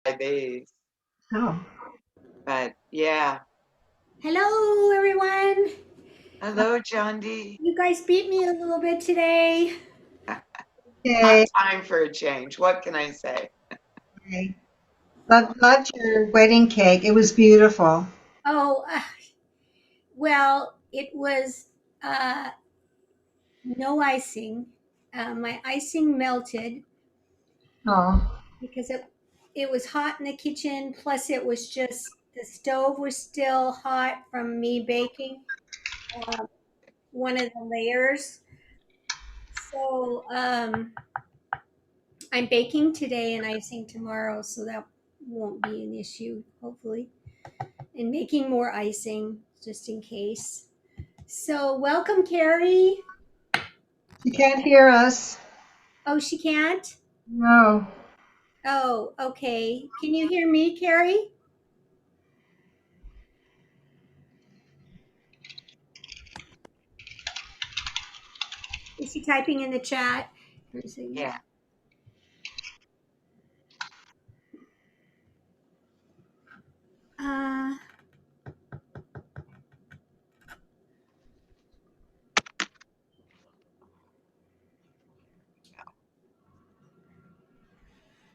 days. Oh, But yeah. Hello, everyone. Hello, John D. You guys beat me a little bit today. okay. Hot time for a change. What can I say? Okay. Loved your wedding cake. It was beautiful. Oh, well, it was uh, no icing. My icing melted Oh, because it was hot in the kitchen. Plus, it was just the stove was still hot from me baking uh, one of the layers. So I'm baking today and icing tomorrow, so that won't be an issue, hopefully. And making more icing just in case. So, welcome, Carrie. you can't hear us. Oh, she can't? No. Oh, okay. Can you hear me, Carrie? Is she typing in the chat? Yeah. Uh,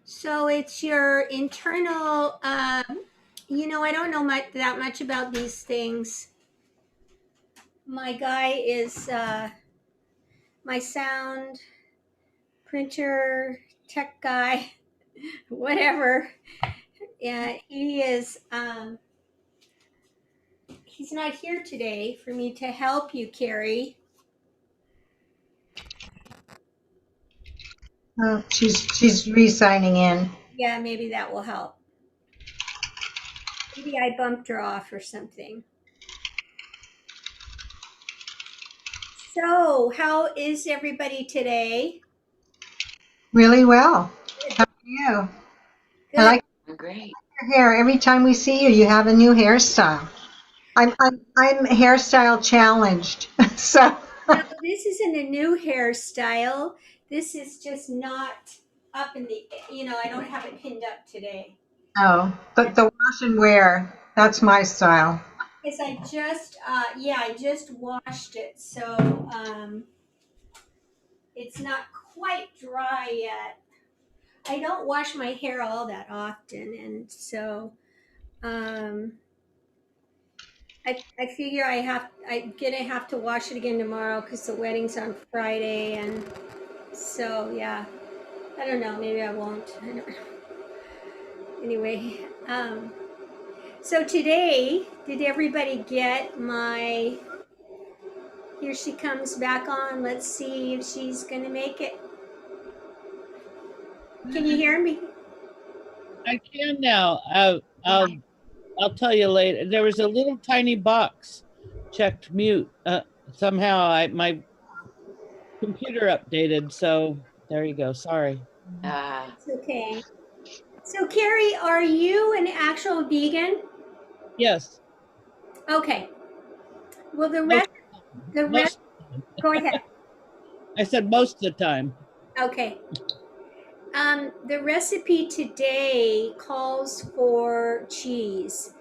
so it's your internal, I don't know that much about these things. My guy is my sound printer tech guy, whatever. Yeah, he is. He's not here today for me to help you, Carrie. Oh, she's re-signing in. Yeah, maybe that will help. Maybe I bumped her off or something. So, how is everybody today? Really well. Good. How are you? I Good. like Great. your hair. Every time we see you, you have a new hairstyle. I'm hairstyle challenged. So, No, this isn't a new hairstyle. This is just not up in the, I don't have it pinned up today. oh, the wash and wear. That's my style. Because I just washed it. So, it's not quite dry yet. I don't wash my hair all that often. And so, um, I figure I'm gonna have to wash it again tomorrow because the wedding's on Friday, and so yeah, I don't know. Maybe I won't. I don't, anyway, so today, did everybody get my? Here she comes back on. Let's see if she's gonna make it. Can you hear me? I can now. I'll tell you later. There was a little tiny box checked mute. Somehow my computer updated, so there you go. Sorry. Uh, It's okay. So Carrie, are you an actual vegan? Yes, Okay. Well, most the rest. most. Go ahead. I said most of the time. Okay. The recipe today calls for cheese.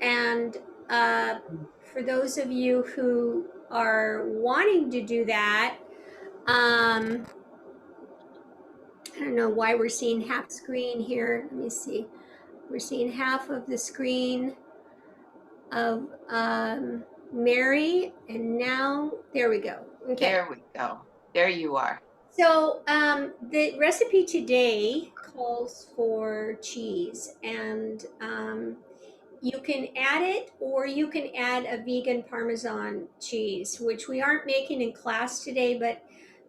And for those of you who are wanting to do that, I don't know why we're seeing half screen here. Let me see. We're seeing half of the screen of Mary, and now there we go. Okay. there we go. There you are. So the recipe today calls for cheese, and you can add it, or you can add a vegan Parmesan cheese, which we aren't making in class today, but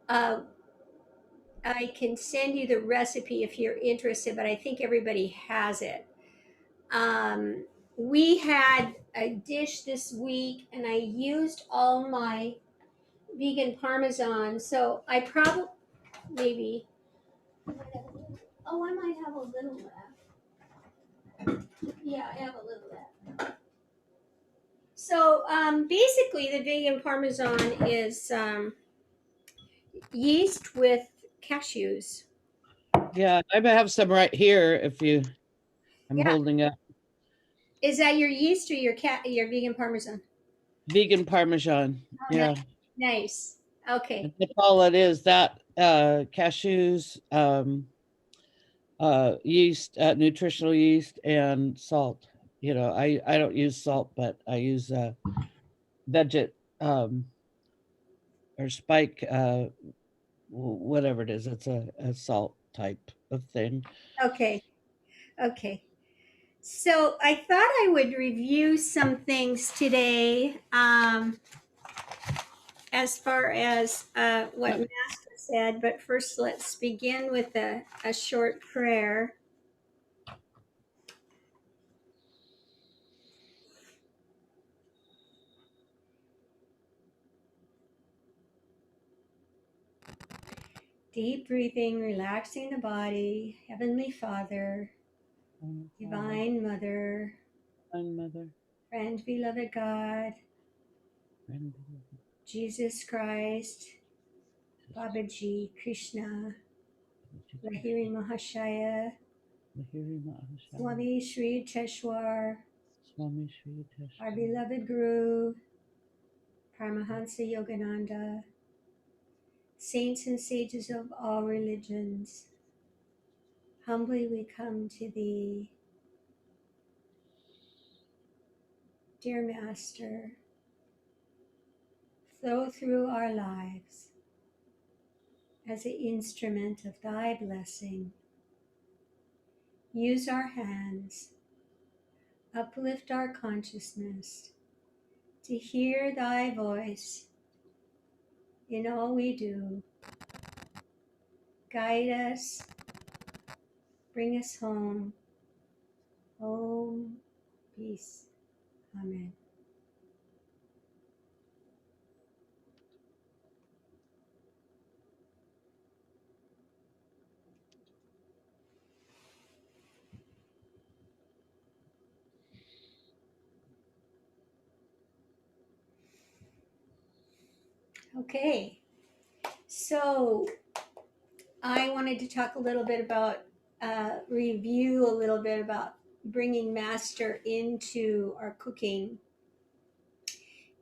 uh, I can send you the recipe if you're interested. But I think everybody has it. Um, we had a dish this week, and I used all my vegan Parmesan, so I probably maybe. Oh, I might have a little left. Yeah, I have a little left. So basically, the vegan Parmesan is yeast with cashews. Yeah, I have some right here. If you I'm Yeah. holding up Is that your yeast or your vegan parmesan? vegan Parmesan. Oh, Yeah. nice. Okay. And that's all it is. That cashews, yeast, nutritional yeast, and salt. I don't use salt, but I use Veget or Spike, whatever it is. It's a salt type of thing. Okay. Okay. So I thought I would review some things today, as far as what Master said. But first, let's begin with a short prayer. Deep breathing, relaxing the body. Heavenly Father, Divine Mother, Divine Mother, friend, beloved God, friend, Jesus Christ, Babaji, Krishna, Lahiri Mahashaya, Lahiri Mahashaya, Swami Sri Teshwar, Swami Sri our Teshwar, beloved Guru, Paramahansa Yogananda, saints and sages of all religions, humbly we come to thee, dear Master. Flow through our lives as an instrument of thy blessing. Use our hands, uplift our consciousness to hear thy voice in all we do. Guide us, bring us home. Om, peace. Amen. Okay, so I wanted to talk a little bit about, review a little bit about bringing Master into our cooking.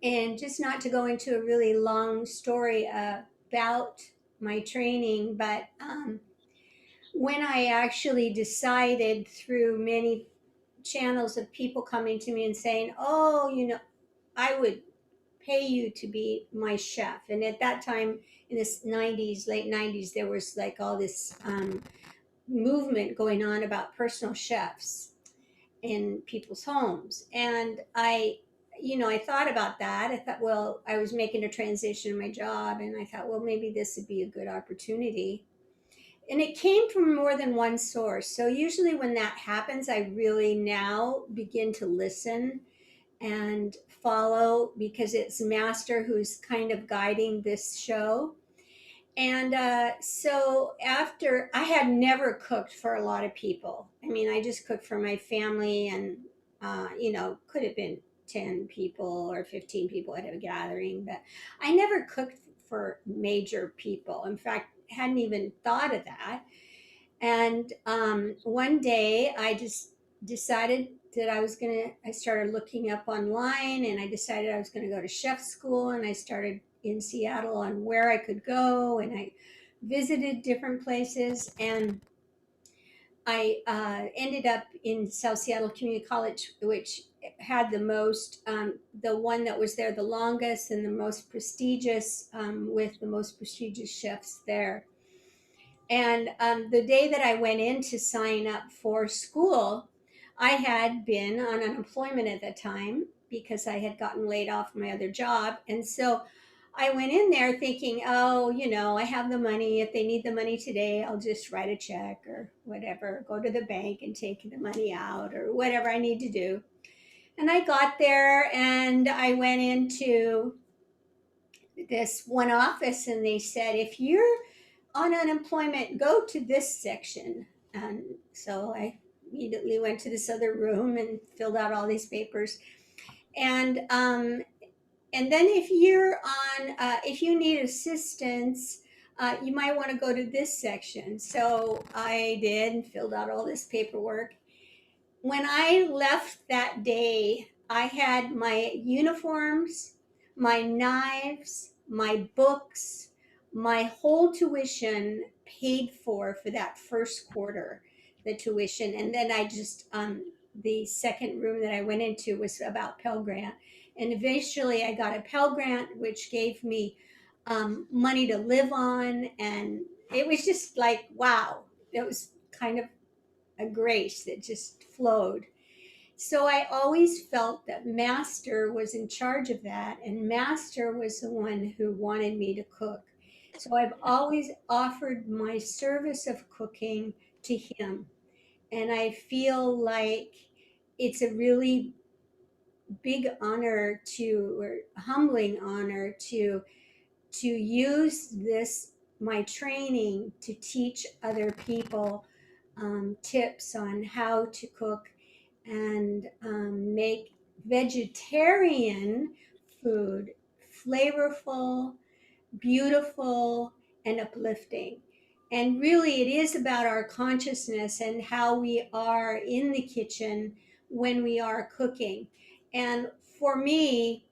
And just not to go into a really long story about my training, but when I actually decided through many channels of people coming to me and saying, oh, I would pay you to be my chef. And at that time in the 90s, late 90s, there was like all this movement going on about personal chefs in people's homes. And I thought about that. I thought, well, I was making a transition in my job, and I thought, well, maybe this would be a good opportunity. And it came from more than one source. So usually when that happens, I really now begin to listen and follow, because it's Master who's kind of guiding this show. And so after, I had never cooked for a lot of people. I mean, I just cooked for my family, and could have been 10 people or 15 people at a gathering, but I never cooked for major people. In fact, hadn't even thought of that. And one day I just decided that I started looking up online, and I decided I was going to go to chef school, and I started in Seattle on where I could go, and I visited different places, and I ended up in South Seattle Community College, which had the one that was there the longest and the most prestigious, with the most prestigious chefs there. And the day that I went in to sign up for school, I had been on unemployment at the time because I had gotten laid off my other job. And so I went in there thinking, oh, I have the money. If they need the money today, I'll just write a check or whatever, go to the bank and take the money out or whatever I need to do. And I got there and I went into this one office, and they said, if you're on unemployment, go to this section. And so I immediately went to this other room and filled out all these papers. And then if you need assistance, you might want to go to this section. So I did and filled out all this paperwork. when I left that day, I had my uniforms, my knives, my books, my whole tuition paid for that first quarter, the tuition. And then I just, the second room that I went into was about Pell Grant. And eventually I got a Pell Grant, which gave me money to live on. And it was just like, wow, it was kind of a grace that just flowed. So I always felt that Master was in charge of that, and Master was the one who wanted me to cook. So I've always offered my service of cooking to him. And I feel like it's a really big honor to, or humbling honor to use this, my training, to teach other people tips on how to cook and make vegetarian food flavorful, beautiful, and uplifting. And really, it is about our consciousness and how we are in the kitchen when we are cooking. And for me,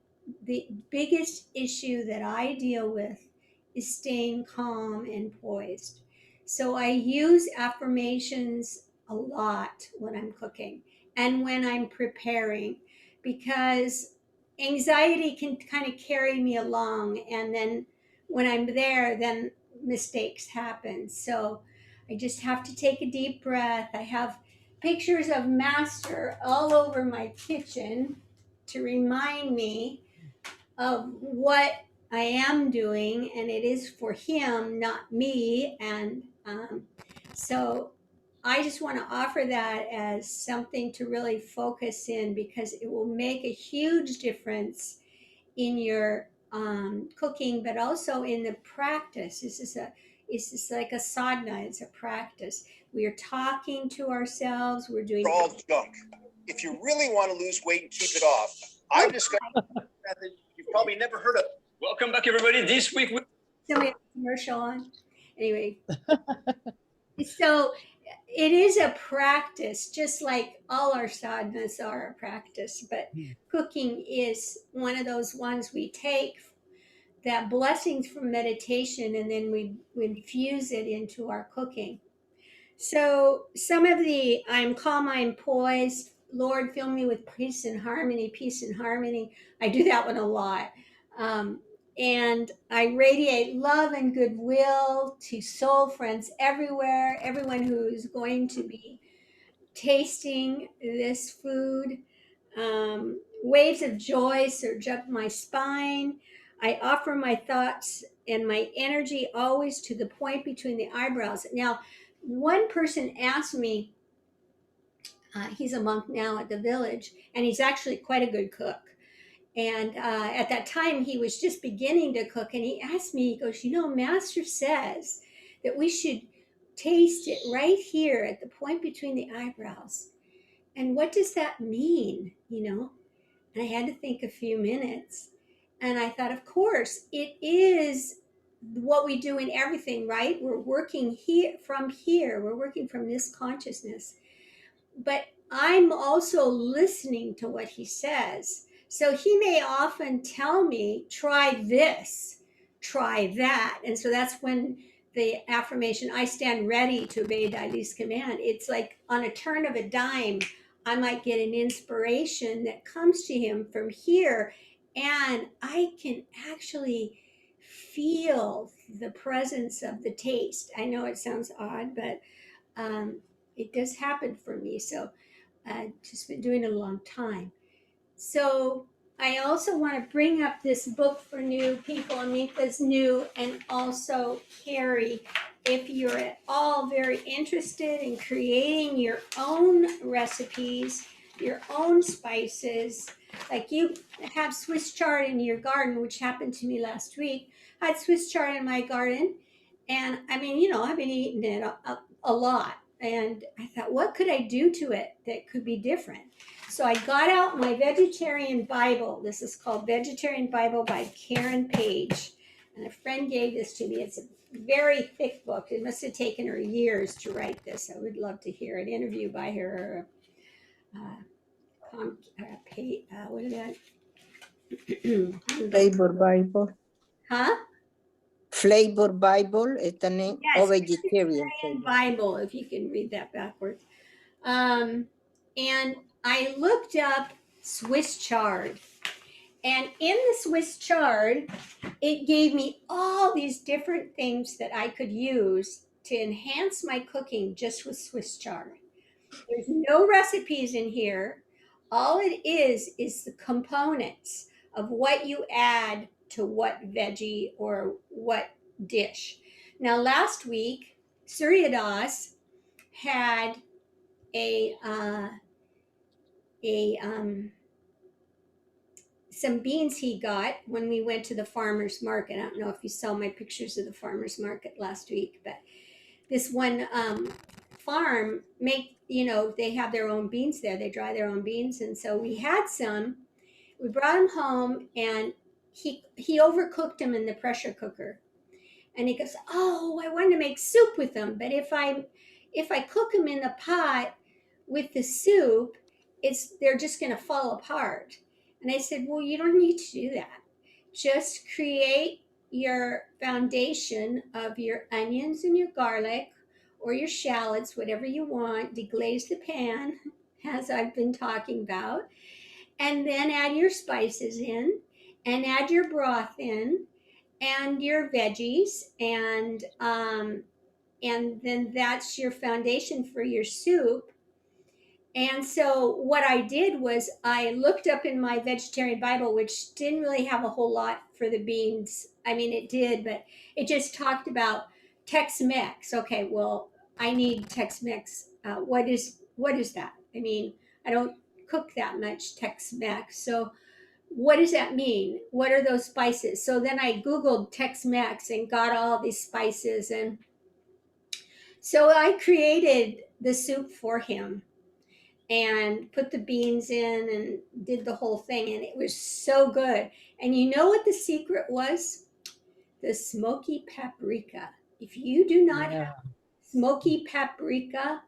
the biggest issue that I deal with is staying calm and poised. So I use affirmations a lot when I'm cooking and when I'm preparing, because anxiety can kind of carry me along, and then when I'm there, then mistakes happen. So I just have to take a deep breath. I have pictures of Master all over my kitchen to remind me of what I am doing, and it is for him, not me. And so I just want to offer that as something to really focus in, because it will make a huge difference in your cooking, but also in the practice. This is like a sadhana. It's a practice. We are talking to ourselves. We're doing all junk. If you really want to lose weight and keep it off, I've discovered a method you've probably never heard of. Welcome back, everybody. This week we somebody has a commercial on. Anyway, so it is a practice, just like all our sadhanas are a practice. But cooking is one of those ones we take that blessings from meditation, and then we infuse it into our cooking. So some of the I'm calm, I'm poised, Lord, fill me with peace and harmony, peace and harmony. I do that one a lot. Um, and I radiate love and goodwill to soul friends everywhere, everyone who's going to be tasting this food. Waves of joy surge up my spine. I offer my thoughts and my energy always to the point between the eyebrows. Now, one person asked me, he's a monk now at the village, and he's actually quite a good cook. And at that time, he was just beginning to cook, and he asked me, he goes, Master says that we should taste it right here at the point between the eyebrows. And what does that mean? And I had to think a few minutes. And I thought, of course, it is what we do in everything, right? We're working here, we're working from this consciousness. But I'm also listening to what he says. So he may often tell me, try this, try that. And so that's when the affirmation, I stand ready to obey Dali's command. It's like on a turn of a dime, I might get an inspiration that comes to him from here, and I can actually feel the presence of the taste. I know it sounds odd, but it does happen for me. So I've just been doing it a long time. So I also want to bring up this book for new people. Amita's new, and also Carrie, if you're at all very interested in creating your own recipes, your own spices, like you have Swiss chard in your garden, which happened to me last week. I had Swiss chard in my garden, and I've been eating it a lot. And I thought, what could I do to it that could be different? So I got out my vegetarian Bible. This is called Vegetarian Bible by Karen Page. And a friend gave this to me. It's a very thick book. It must have taken her years to write this. I would love to hear an interview by her, what is that? Flavor Bible. Huh? Flavor Bible is the name. Yes, Or vegetarian Vegetarian flavor. Bible, if you can read that backwards. And I looked up Swiss chard. And in the Swiss chard, it gave me all these different things that I could use to enhance my cooking just with Swiss chard. There's no recipes in here. All it is the components of what you add to what veggie or what dish. Now, last week, Suryadas had a some beans he got when we went to the farmer's market. I don't know if you saw my pictures of the farmer's market last week, but this one farm they have their own beans there. They dry their own beans, and so we had some. We brought them home, and he overcooked them in the pressure cooker. And he goes, "Oh, I wanted to make soup with them, but if I cook them in the pot with the soup, they're just going to fall apart." And I said, "Well, you don't need to do that. Just create your foundation of your onions and your garlic or your shallots, whatever you want. Deglaze the pan, as I've been talking about, and then add your spices in, and add your broth in, and your veggies, and then that's your foundation for your soup." And so what I did was I looked up in my vegetarian Bible, which didn't really have a whole lot for the beans. I mean, it did, but it just talked about Tex-Mex. Okay, well, I need Tex-Mex. What is that? I mean, I don't cook that much Tex-Mex, so what does that mean? What are those spices? So then I Googled Tex-Mex and got all these spices. And so I created the soup for him and put the beans in and did the whole thing. And it was so good. And you know what the secret was? The smoky paprika. If you do not have smoky paprika,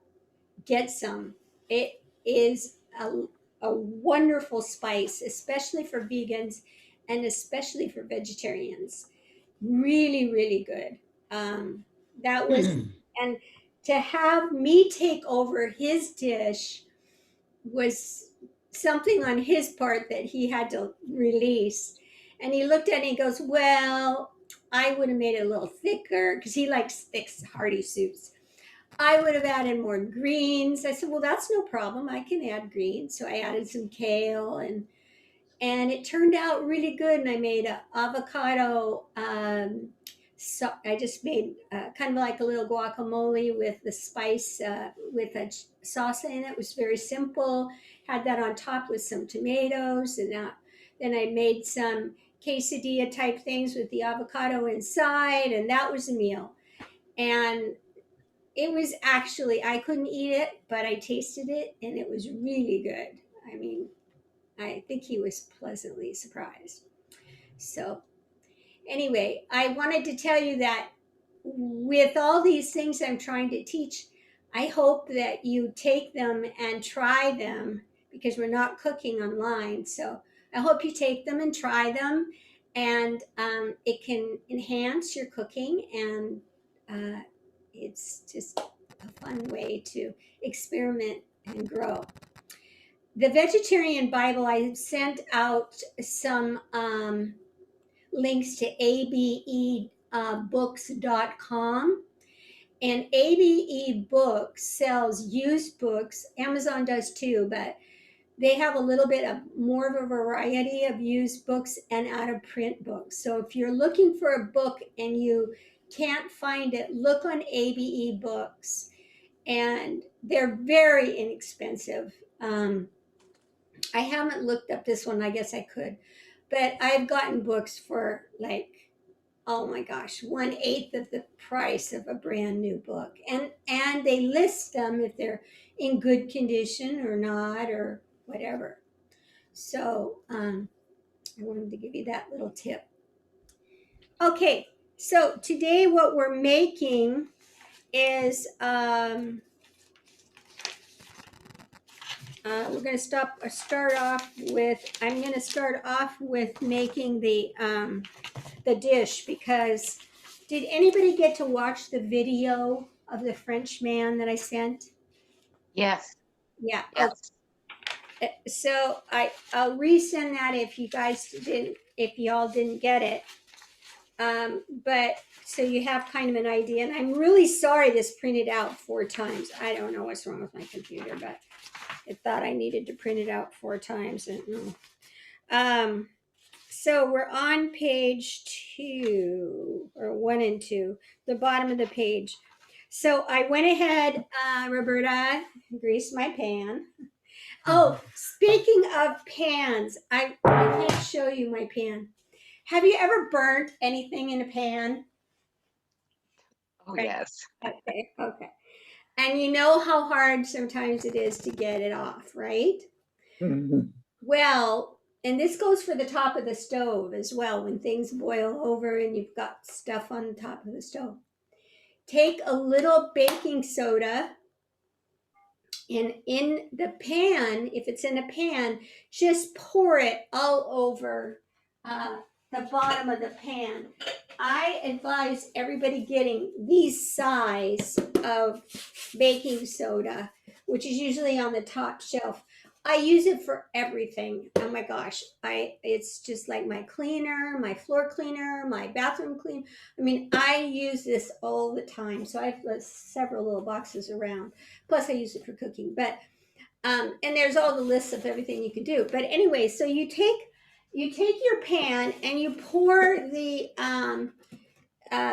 get some. It is a wonderful spice, especially for vegans and especially for vegetarians. Really, really good. That was, and to have me take over his dish was something on his part that he had to release. And he looked at it and he goes, "Well, I would have made it a little thicker," because he likes thick, hearty soups. "I would have added more greens." I said, "Well, that's no problem. I can add greens." So I added some kale, and it turned out really good. And I made an avocado. So I just made kind of like a little guacamole with the spice, with a sauce in it. It was very simple. Had that on top with some tomatoes, and then I made some quesadilla type things with the avocado inside, and that was a meal. And it was actually, I couldn't eat it, but I tasted it and it was really good. I mean, I think he was pleasantly surprised. So, anyway, I wanted to tell you that with all these things I'm trying to teach, I hope that you take them and try them, because we're not cooking online. So, I hope you take them and try them, and it can enhance your cooking, and it's just a fun way to experiment and grow. The Vegetarian Bible, I sent out some links to abebooks.com. And ABE Books sells used books. Amazon does too, but they have a little bit of more of a variety of used books and out of print books. So if you're looking for a book and you can't find it, look on ABE Books. And they're very inexpensive. I haven't looked up this one. I guess I could. But I've gotten books for like, oh my gosh, 1/8 of the price of a brand new book. And they list them if they're in good condition or not or whatever. So I wanted to give you that little tip. Okay, so today what we're making is we're going to start off with, I'm going to start off with making the dish, because did anybody get to watch the video of the French man that I sent? Yes, Yeah. yes. So I'll resend that if you guys didn't, if y'all didn't get it. But so you have kind of an idea, and I'm really sorry this printed out 4 times. I don't know what's wrong with my computer, but it thought I needed to print it out 4 times. And so we're on page 2 or 1 and 2, the bottom of the page. So I went ahead, Roberta, greased my pan. Oh, speaking of pans, I can't show you my pan. Have you ever burnt anything in a pan? Oh, Right. yes. Okay. And you know how hard sometimes it is to get it off, right? Mhm. Well, and this goes for the top of the stove as well, when things boil over and you've got stuff on the top of the stove. Take a little baking soda, and in the pan, if it's in a pan, just pour it all over the bottom of the pan. I advise everybody getting these size of baking soda, which is usually on the top shelf. I use it for everything. Oh my gosh. It's just like my cleaner, my floor cleaner, my bathroom cleaner. I mean, I use this all the time. So I have several little boxes around. Plus I use it for cooking. But and there's all the lists of everything you can do. But anyway, so you take your pan and you pour the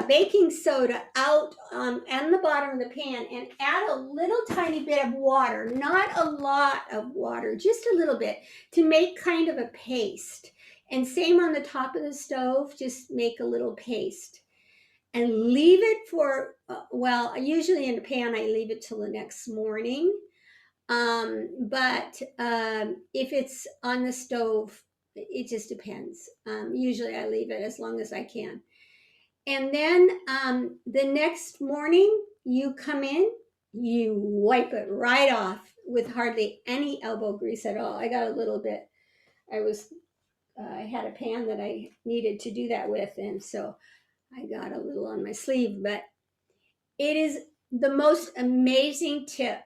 baking soda out on the bottom of the pan, and add a little tiny bit of water, not a lot of water, just a little bit, to make kind of a paste. And same on the top of the stove, just make a little paste. And leave it for, well, usually in the pan, I leave it till the next morning. But if it's on the stove, it just depends. Usually I leave it as long as I can. And then the next morning, you come in, you wipe it right off with hardly any elbow grease at all. I got a little bit. I had a pan that I needed to do that with, and so I got a little on my sleeve. But it is the most amazing tip.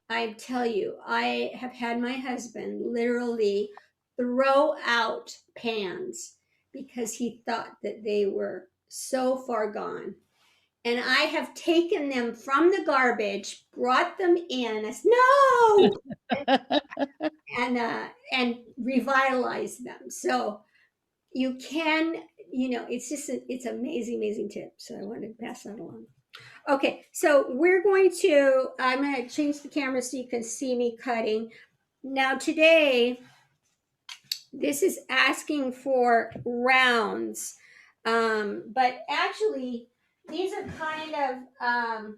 I tell you, I have had my husband literally throw out pans because he thought that they were so far gone. And I have taken them from the garbage, brought them in. I said, no, and revitalized them. So you can, it's amazing, amazing tip. So I wanted to pass that along. Okay, so I'm going to change the camera so you can see me cutting. Now today, this is asking for rounds, but actually these are kind of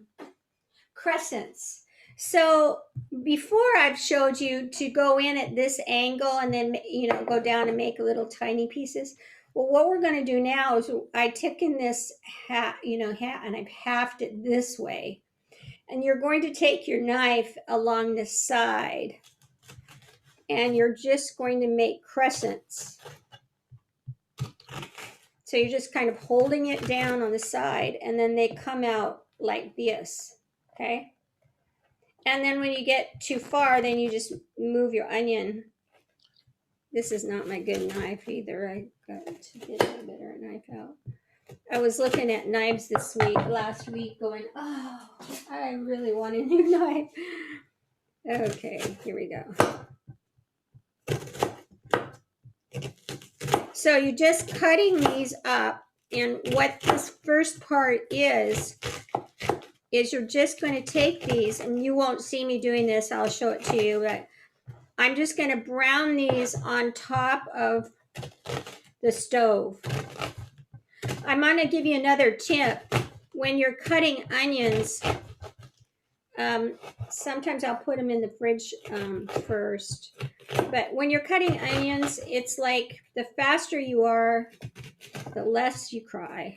crescents. So before I've showed you to go in at this angle and then, go down and make little tiny pieces. Well, what we're going to do now is I took in this hat, and I've halved it this way. And you're going to take your knife along the side, and you're just going to make crescents. So you're just kind of holding it down on the side, and then they come out like this, okay? And then when you get too far, then you just move your onion. This is not my good knife either. I got to get a better knife out. I was looking at knives last week going, oh, I really want a new knife. Okay, here we go. So you're just cutting these up, and what this first part is you're just going to take these, and you won't see me doing this, I'll show it to you, but I'm just going to brown these on top of the stove. I'm going to give you another tip. When you're cutting onions, sometimes I'll put them in the fridge first. But when you're cutting onions, it's like the faster you are, the less you cry.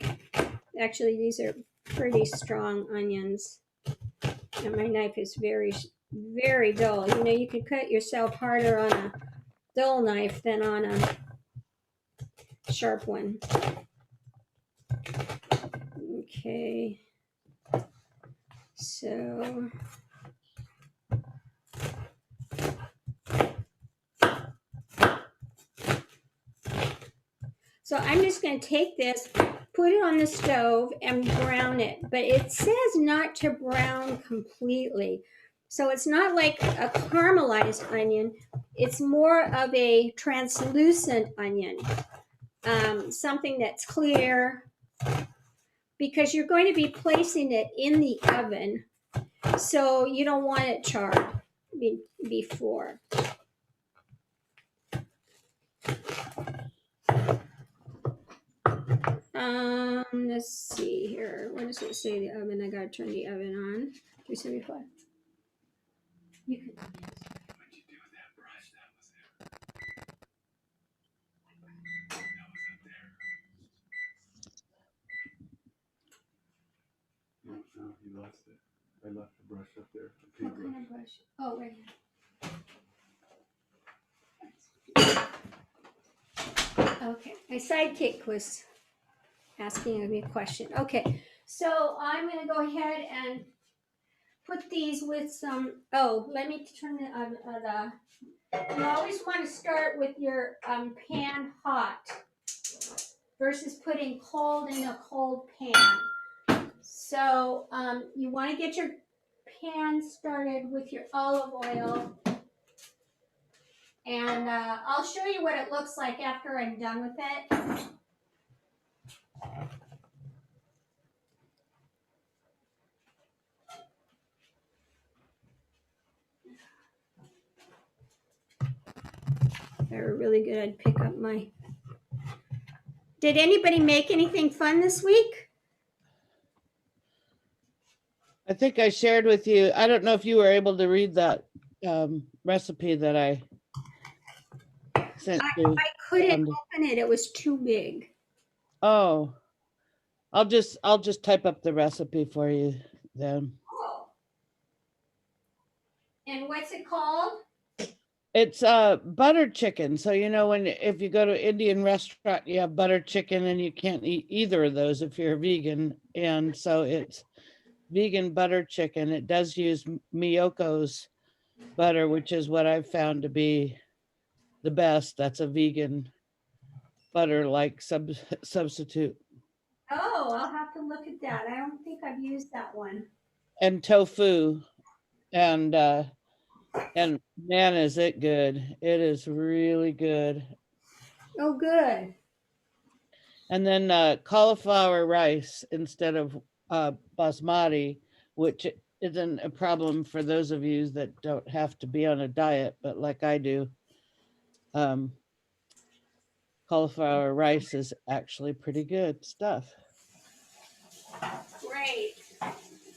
Actually, these are pretty strong onions. And my knife is very very dull. You know, you can cut yourself harder on a dull knife than on a sharp one. Okay. So I'm just going to take this, put it on the stove and brown it. But it says not to brown completely. So it's not like a caramelized onion. It's more of a translucent onion. Something that's clear, because you're going to be placing it in the oven. So you don't want it charred before. Let's see here. What does it say? The oven. I gotta turn the oven on. 375. You can. No, he left it. I left the brush up there. The What paintbrush. kind of brush? Oh, right here. Okay. My sidekick was asking me a question. Okay. So I'm gonna go ahead and put these with some. Oh, let me turn the. You always want to start with your pan hot versus putting cold in a cold pan. So you want to get your pan started with your olive oil. And I'll show you what it looks like after I'm done with it. They're really good. I'd pick up my. Did anybody make anything fun this week? I think I shared with you. I don't know if you were able to read that recipe that I sent you. I couldn't open it. It was too big. Oh, I'll just type up the recipe for you then. Oh. And what's it called? It's butter chicken. So you know, if you go to an Indian restaurant, you have butter chicken, and you can't eat either of those if you're a vegan. And so it's vegan butter chicken. It does use Miyoko's butter, which is what I've found to be the best. That's a vegan butter like substitute. Oh, I'll have to look at that. I don't think I've used that one. And tofu, and man, is it good. It is really good. Oh, good. And then cauliflower rice instead of basmati, which isn't a problem for those of you that don't have to be on a diet, but like I do. Cauliflower rice is actually pretty good stuff. Great.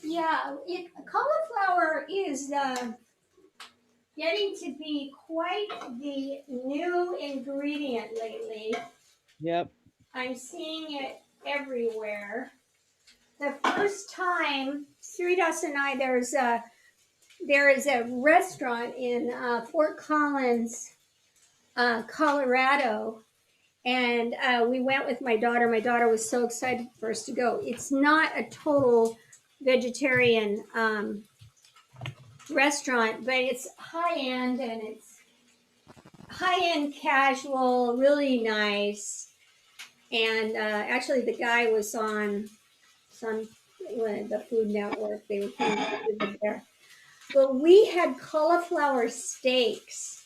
Yeah, cauliflower is getting to be quite the new ingredient lately. Yep. I'm seeing it everywhere. The first time, Sridas and I, there is a restaurant in Fort Collins, Colorado, and we went with my daughter. My daughter was so excited for us to go. It's not a total vegetarian restaurant, but it's high end, and it's high end casual, really nice. And actually, the guy was on the Food Network. They were putting there. But we had cauliflower steaks.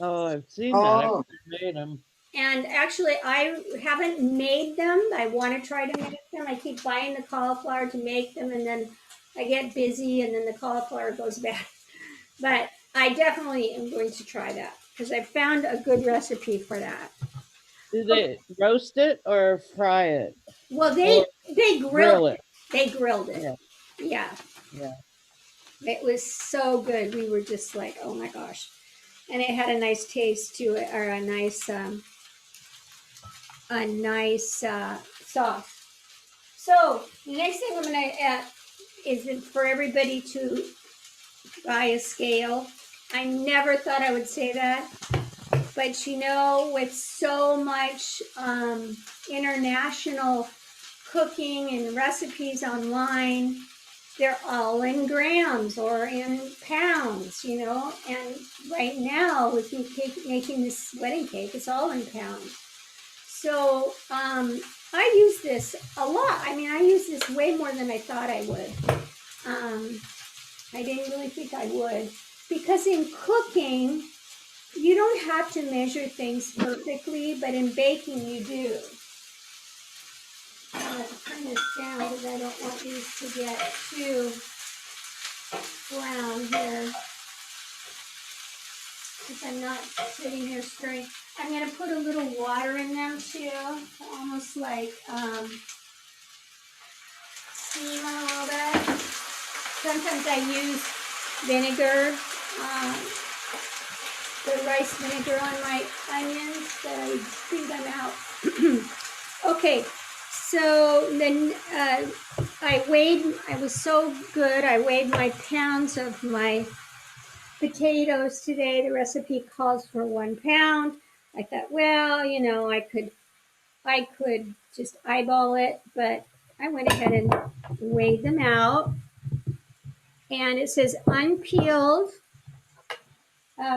Oh, I've seen that. I've Oh, made them. And actually, I haven't made them. I want to try to make them. I keep buying the cauliflower to make them, and then I get busy, and then the cauliflower goes bad. But I definitely am going to try that because I found a good recipe for that. Do they roast it or fry it? Well, they grilled it. They grilled it. Yeah. Yeah. Yeah. It was so good. We were just like, oh my gosh. And it had a nice taste to it, or a nice sauce. So the next thing I'm going to is for everybody to buy a scale. I never thought I would say that, but you know, with so much international cooking and recipes online, they're all in grams or in pounds, you know. And right now, with me making this wedding cake, it's all in pounds. So I use this a lot. I mean, I use this way more than I thought I would. I didn't really think I would, because in cooking, you don't have to measure things perfectly, but in baking, you do. I'm going to turn this down because I don't want these to get too brown here, because I'm not sitting here stirring. I'm going to put a little water in them too, almost like steam a little bit. Sometimes I use vinegar, the rice vinegar on my onions, but I steam them out. Okay, so then I was so good, I weighed my pounds of my potatoes today. The recipe calls for 1 pound. I thought, well, you know, I could just eyeball it, but I went ahead and weighed them out. And it says unpeeled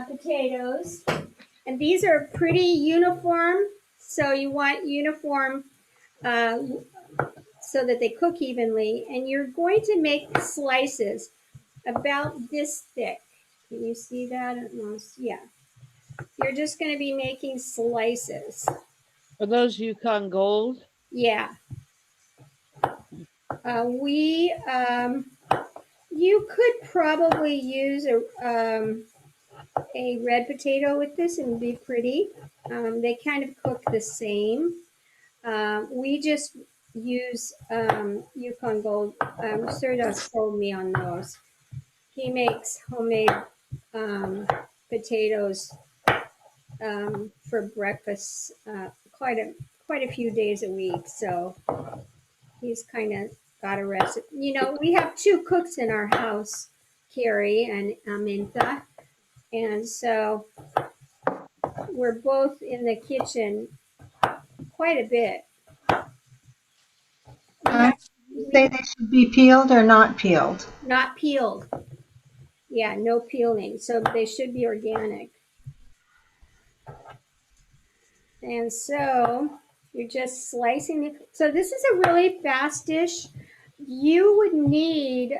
potatoes. And these are pretty uniform. So you want uniform so that they cook evenly. And you're going to make slices about this thick. Can you see that? Yeah. You're just going to be making slices. Are those Yukon Gold? Yeah. You could probably use a red potato with this and be pretty. They kind of cook the same. We just use Yukon Gold. Sirdas told me on those. He makes homemade potatoes for breakfast quite a few days a week. So he's kind of got a recipe. You know, we have 2 cooks in our house, Carrie and Aminta, and so we're both in the kitchen quite a bit. Say they should be peeled or not peeled? Not peeled. Yeah, no peeling. So they should be organic. And so you're just slicing it. So this is a really fast dish. You would need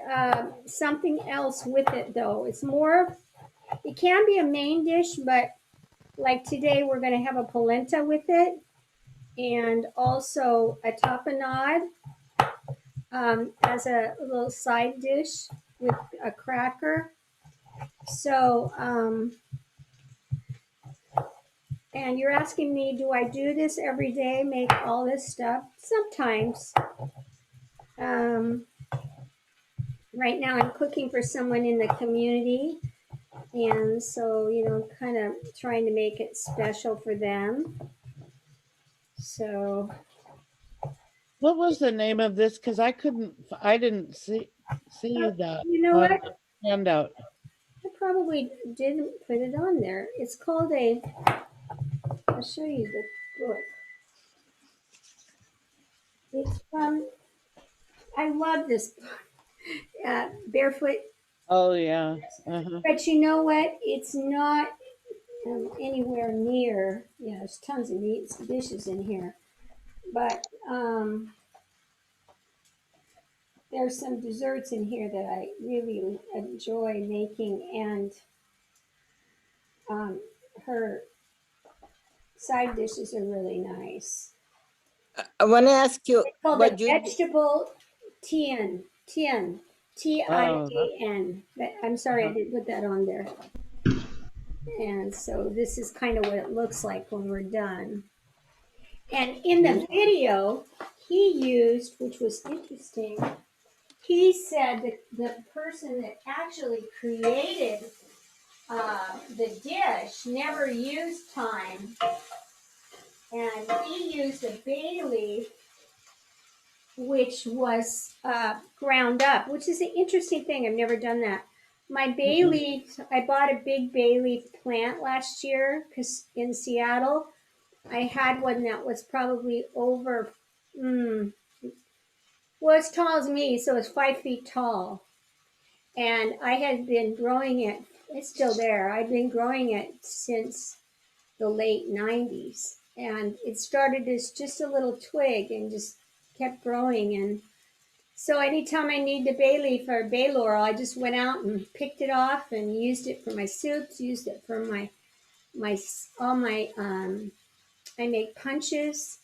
something else with it, though. It's more, it can be a main dish, but like today, we're going to have a polenta with it and also a tapenade as a little side dish with a cracker. So, and you're asking me, do I do this every day, make all this stuff? Sometimes. Right now, I'm cooking for someone in the community. And so, you know, kind of trying to make it special for them. So, What was the name of this? Because I didn't see that you know on what? the handout. I probably didn't put it on there. It's called I'll show you the book. It's from, I love this book, Barefoot. Oh yeah. Uh-huh. But you know what? It's not anywhere near, there's tons of meats, dishes in here. But there's some desserts in here that I really enjoy making, and her side dishes are really nice. I want to ask you It's called what the you vegetable Tian, Tian, Tian. I'm sorry I didn't put that on there. And so this is kind of what it looks like when we're done. And in the video he used, which was interesting, he said that the person that actually created the dish never used thyme, and he used a bay leaf, which was ground up, which is an interesting thing. I've never done that. My bay leaf, I bought a big bay leaf plant last year because in Seattle, I had one that was probably over, well, as tall as me, so it's 5 feet tall. And I had been growing it, it's still there. I've been growing it since the late 90s. And it started as just a little twig and just kept growing. And so anytime I need the bay leaf or bay laurel, I just went out and picked it off and used it for my soups, used it for my all my I make punches.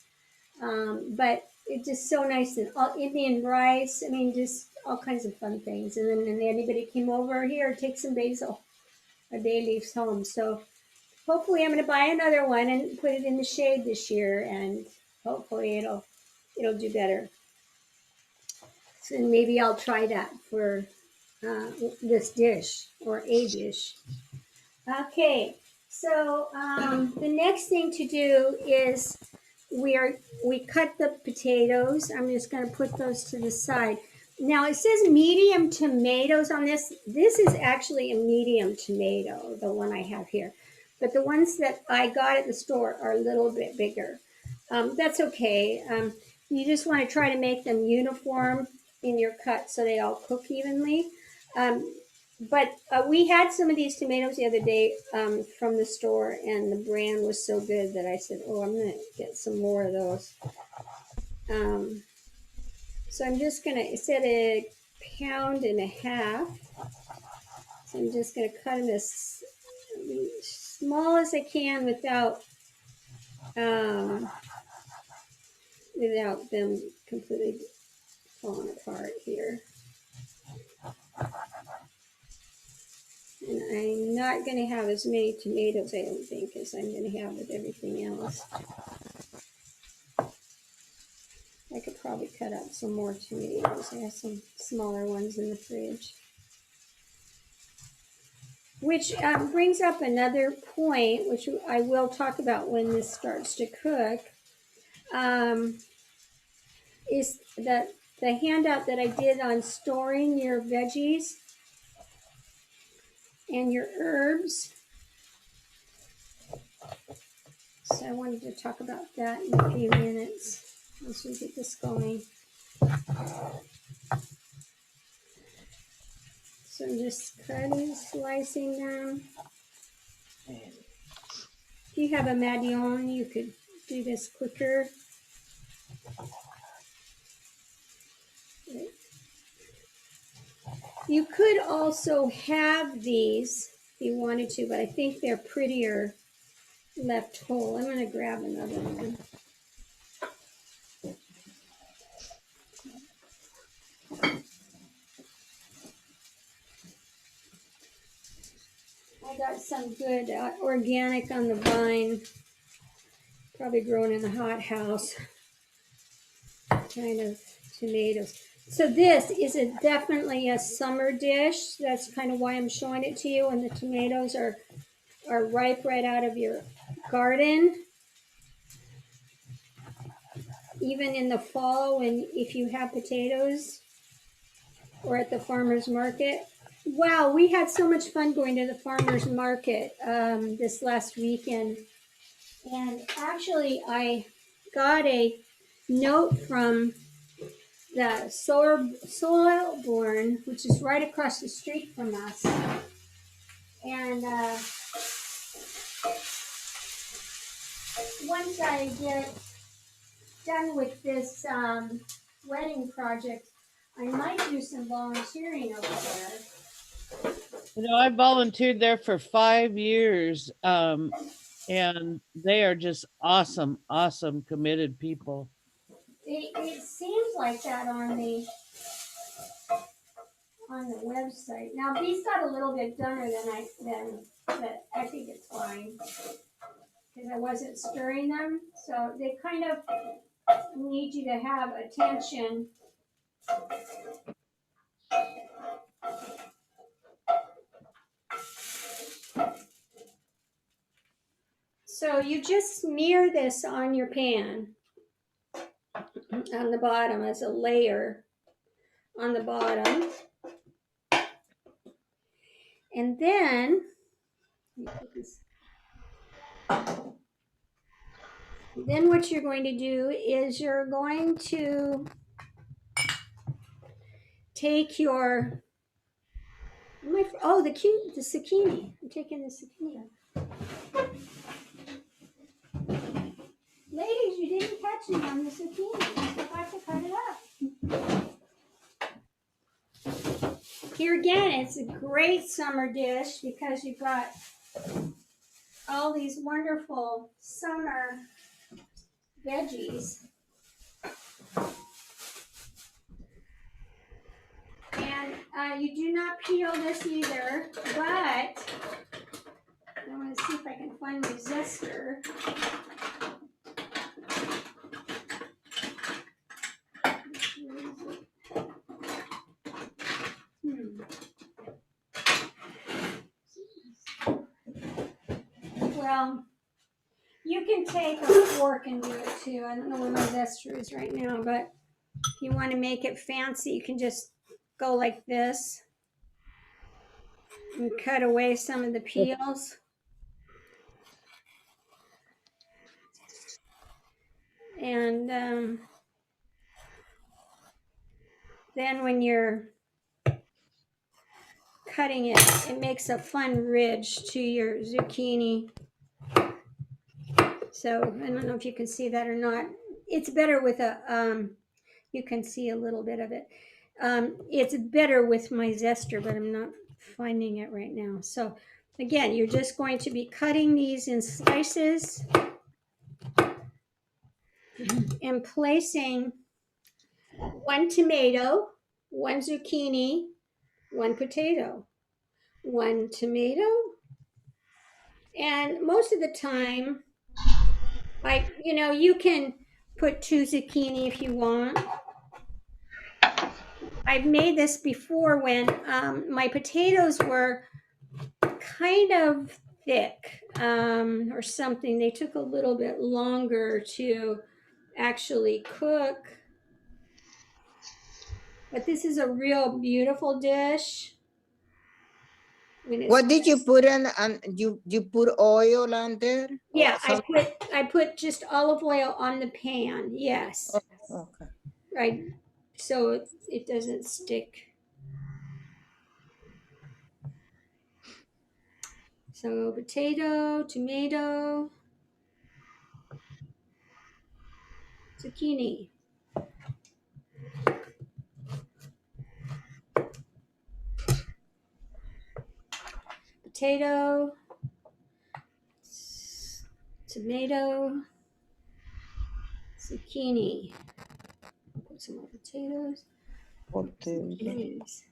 But it's just so nice and all Indian rice. I mean, just all kinds of fun things. And then anybody came over here, take some basil or bay leaves home. So hopefully I'm going to buy another one and put it in the shade this year, and hopefully it'll do better. So maybe I'll try that for this dish or a dish. Okay, so the next thing to do is we cut the potatoes. I'm just going to put those to the side. Now it says medium tomatoes on this. This is actually a medium tomato, the one I have here. But the ones that I got at the store are a little bit bigger. That's okay. You just want to try to make them uniform in your cut so they all cook evenly. But we had some of these tomatoes the other day from the store, and the brand was so good that I said, "Oh, I'm gonna get some more of those." So I'm just gonna. It said 1.5 pounds. So I'm just gonna cut them as small as I can without them completely falling apart here. And I'm not going to have as many tomatoes, I don't think, as I'm going to have with everything else. I could probably cut up some more tomatoes. I have some smaller ones in the fridge. Which brings up another point, which I will talk about when this starts to cook, is that the handout that I did on storing your veggies and your herbs. So I wanted to talk about that in a few minutes once we get this going. So I'm just cutting, slicing them. If you have a Madion, you could do this quicker. You could also have these if you wanted to, but I think they're prettier left whole. I'm going to grab another one. I got some good organic on the vine, probably grown in the hothouse kind of tomatoes. So this is definitely a summer dish. That's kind of why I'm showing it to you. And the tomatoes are ripe right out of your garden. Even in the fall, if you have potatoes, or at the farmer's market. Wow, we had so much fun going to the farmer's market this last weekend. And actually, I got a note from the Soilborn, which is right across the street from us. And once I get done with this wedding project, I might do some volunteering over there. You know, I volunteered there for 5 years, and they are just awesome, committed people. It seems like that on the website. Now these got a little bit dunner but I think it's fine because I wasn't stirring them. So they kind of need you to have attention. So you just smear this on your pan on the bottom as a layer on the bottom. And then, then what you're going to do is you're going to take your, the zucchini. I'm taking the zucchini. Ladies, you didn't catch me on the zucchini. I forgot to cut it up. Here again, it's a great summer dish because you've got all these wonderful summer veggies. And you do not peel this either, but I want to see if I can find my zester. Well, you can take a fork and do it too. I don't know where my zester is right now, but if you want to make it fancy, you can just go like this and cut away some of the peels. And then when you're cutting it, it makes a fun ridge to your zucchini. So I don't know if you can see that or not. It's better with a, you can see a little bit of it. It's better with my zester, but I'm not finding it right now. So again, you're just going to be cutting these in slices and placing one tomato, one zucchini, one potato, one tomato. And most of the time, you can put 2 zucchini if you want. I've made this before when my potatoes were kind of thick or something. They took a little bit longer to actually cook. But this is a real beautiful dish. What did you put in? You put oil on there? Yeah, I put just olive oil on the pan. Yes. Oh, okay. Right. So it doesn't stick. So potato, tomato, zucchini. Potato, tomato, zucchini. Put some more potatoes. Zucchinis.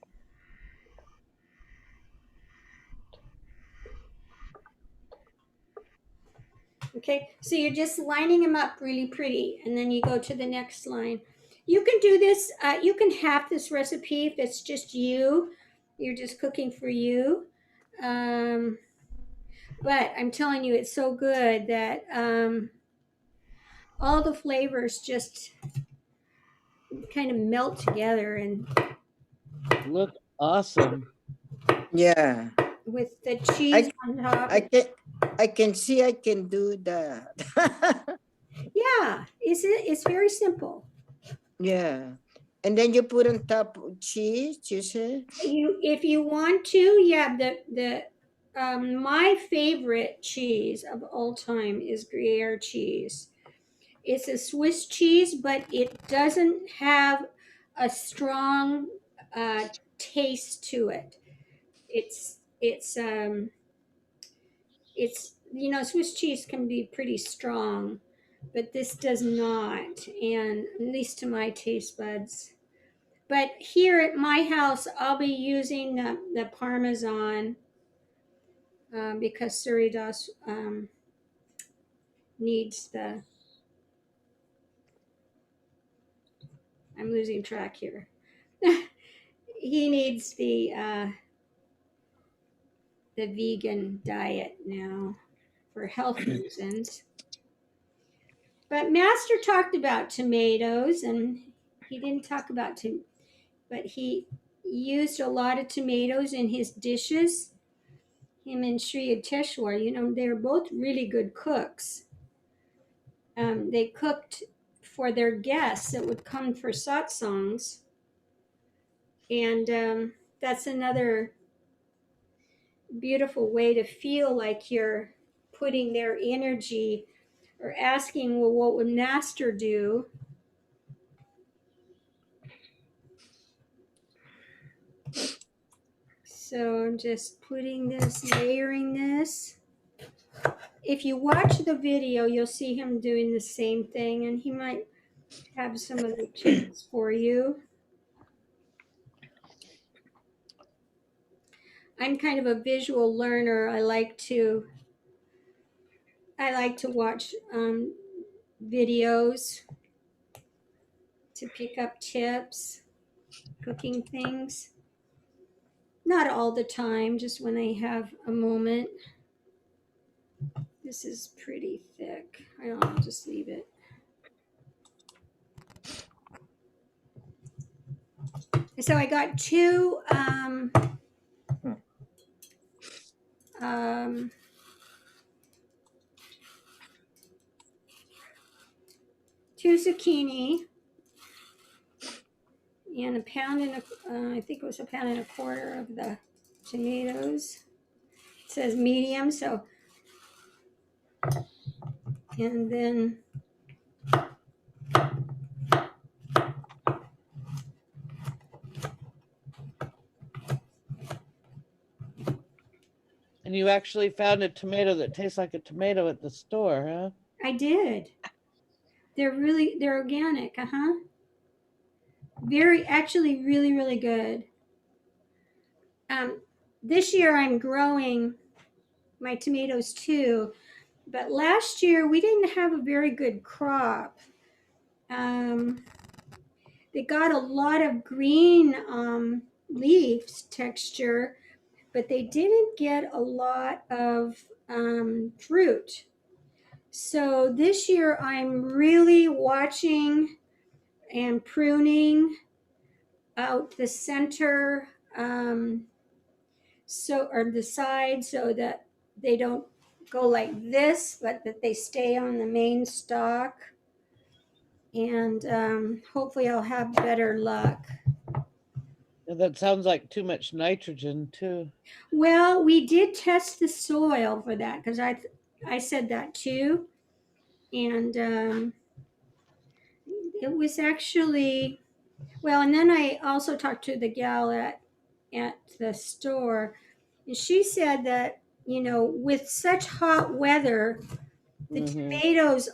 Okay, so you're just lining them up really pretty, and then you go to the next line. You can do this, you can have this recipe if it's just you're just cooking for you. But I'm telling you, it's so good that all the flavors just kind of melt together, and Look awesome. Yeah. with the cheese on top. I can see I can do that. Yeah, it's very simple. Yeah. And then you put on top cheese, you say? If you want to, yeah, my favorite cheese of all time is Gruyere cheese. It's a Swiss cheese, but it doesn't have a strong taste to it. It's Swiss cheese can be pretty strong, but this does not, and at least to my taste buds. But here at my house, I'll be using the Parmesan because Suridas needs the. I'm losing track here. He needs the vegan diet now for health reasons. But Master talked about tomatoes, and he didn't talk about but he used a lot of tomatoes in his dishes. him and Sri Teshwar. You know, they're both really good cooks. They cooked for their guests that would come for satsangs, and that's another beautiful way to feel like you're putting their energy or asking, well, what would master do? So I'm just putting this, layering this. If you watch the video, you'll see him doing the same thing, and he might have some of the tips for you. I'm kind of a visual learner. I like to watch videos to pick up tips, cooking things. Not all the time, just when I have a moment. This is pretty thick. I'll just leave it. So I got two zucchini and a pound and I think it was a pound and a quarter of the tomatoes. It says medium, so, and then And you actually found a tomato that tastes like a tomato at the store, huh? I did. They're organic, actually really, really good. This year I'm growing my tomatoes too, but last year we didn't have a very good crop. They got a lot of green leaves texture, but they didn't get a lot of fruit. So this year I'm really watching and pruning out the center, or the side, so that they don't go like this, but that they stay on the main stalk. And hopefully I'll have better luck. That sounds like too much nitrogen too. Well, we did test the soil for that, because I said that too, and it was actually well. And then I also talked to the gal at the store, and she said that, with such hot weather, the tomatoes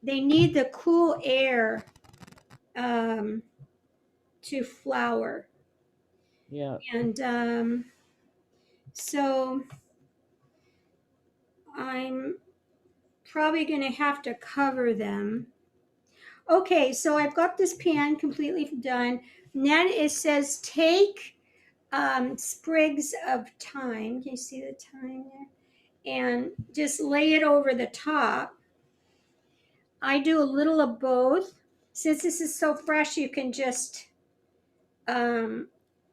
they need the cool air to flower. Yeah. And so I'm probably going to have to cover them. Okay, so I've got this pan completely done. And then it says take sprigs of thyme. Can you see the thyme there? And just lay it over the top. I do a little of both. Since this is so fresh, you can just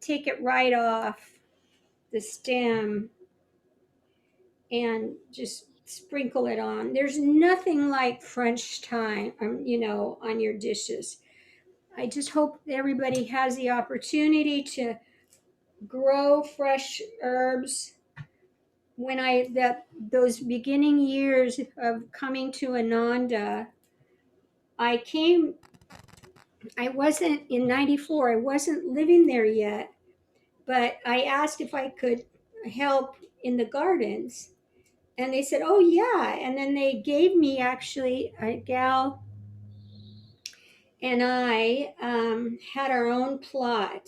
take it right off the stem and just sprinkle it on. There's nothing like French thyme, on your dishes. I just hope everybody has the opportunity to grow fresh herbs. When those beginning years of coming to Ananda, I wasn't in 94, I wasn't living there yet, but I asked if I could help in the gardens. And they said, oh, yeah. And then they gave me, actually, a gal and I had our own plot.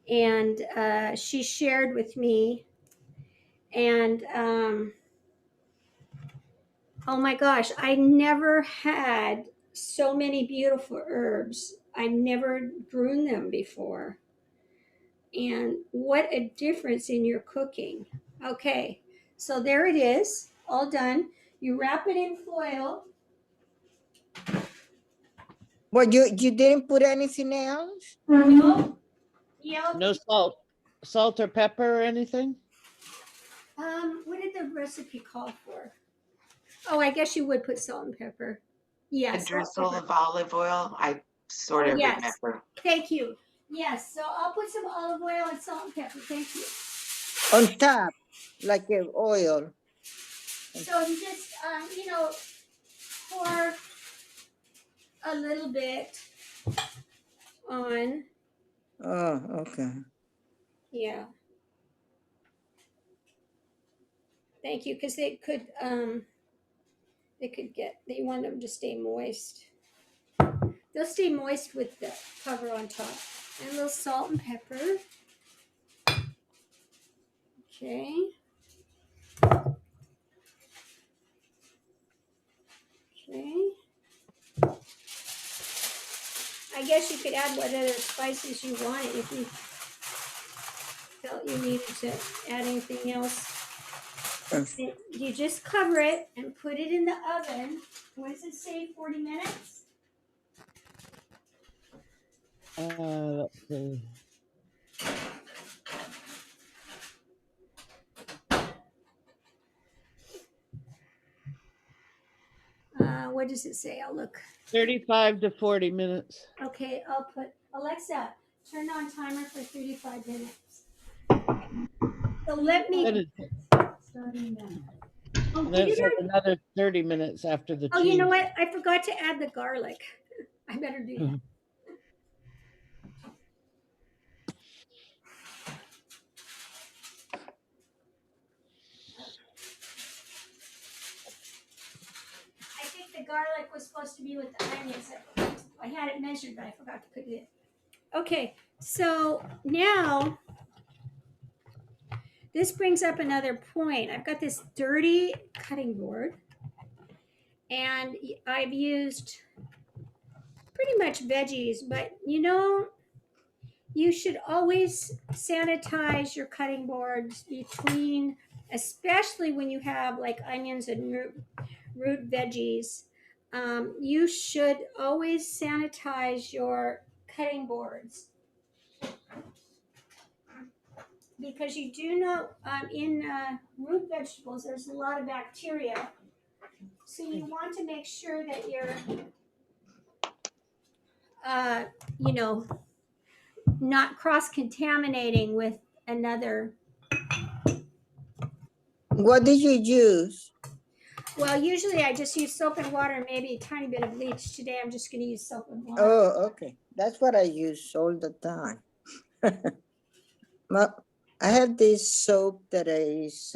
And she shared with me. And oh my gosh, I never had so many beautiful herbs. I never grew them before. And what a difference in your cooking. Okay, so there it is, all done. You wrap it in foil. Well, you didn't put anything else? No, yeah, No salt or pepper or anything? What did the recipe call for? Oh, I guess you would put salt and pepper. A Yes. drizzle of olive oil. I sort of yes. remember. Thank you. Yes, so I'll put some olive oil and salt and pepper. Thank you. On top, like oil. So you just, pour a little bit on. Oh, okay. Yeah. Thank you, because they could they want them to stay moist. They'll stay moist with the cover on top. And a little salt and pepper. Okay. Okay. I guess you could add what other spices you wanted if you felt you needed to add anything else. And you just cover it and put it in the oven. What does it say? 40 minutes? Let's see. What does it say? I'll look. 35 to 40 minutes. Okay, I'll put Alexa, turn on timer for 35 minutes. So let me. Then it says another 30 minutes after the cheese. Oh, you know what? I forgot to add the garlic. I better do that. I think the garlic was supposed to be with the onions. I had it measured, but I forgot to put it in. Okay, so now this brings up another point. I've got this dirty cutting board, and I've used pretty much veggies, but you should always sanitize your cutting boards between, especially when you have like onions and root veggies. You should always sanitize your cutting boards because you do know in root vegetables there's a lot of bacteria. So you want to make sure that you're, not cross-contaminating with another. What did you use? Well, usually I just use soap and water and maybe a tiny bit of bleach. Today I'm just going to use soap and water. Oh, okay. That's what I use all the time. Well, I have this soap that is,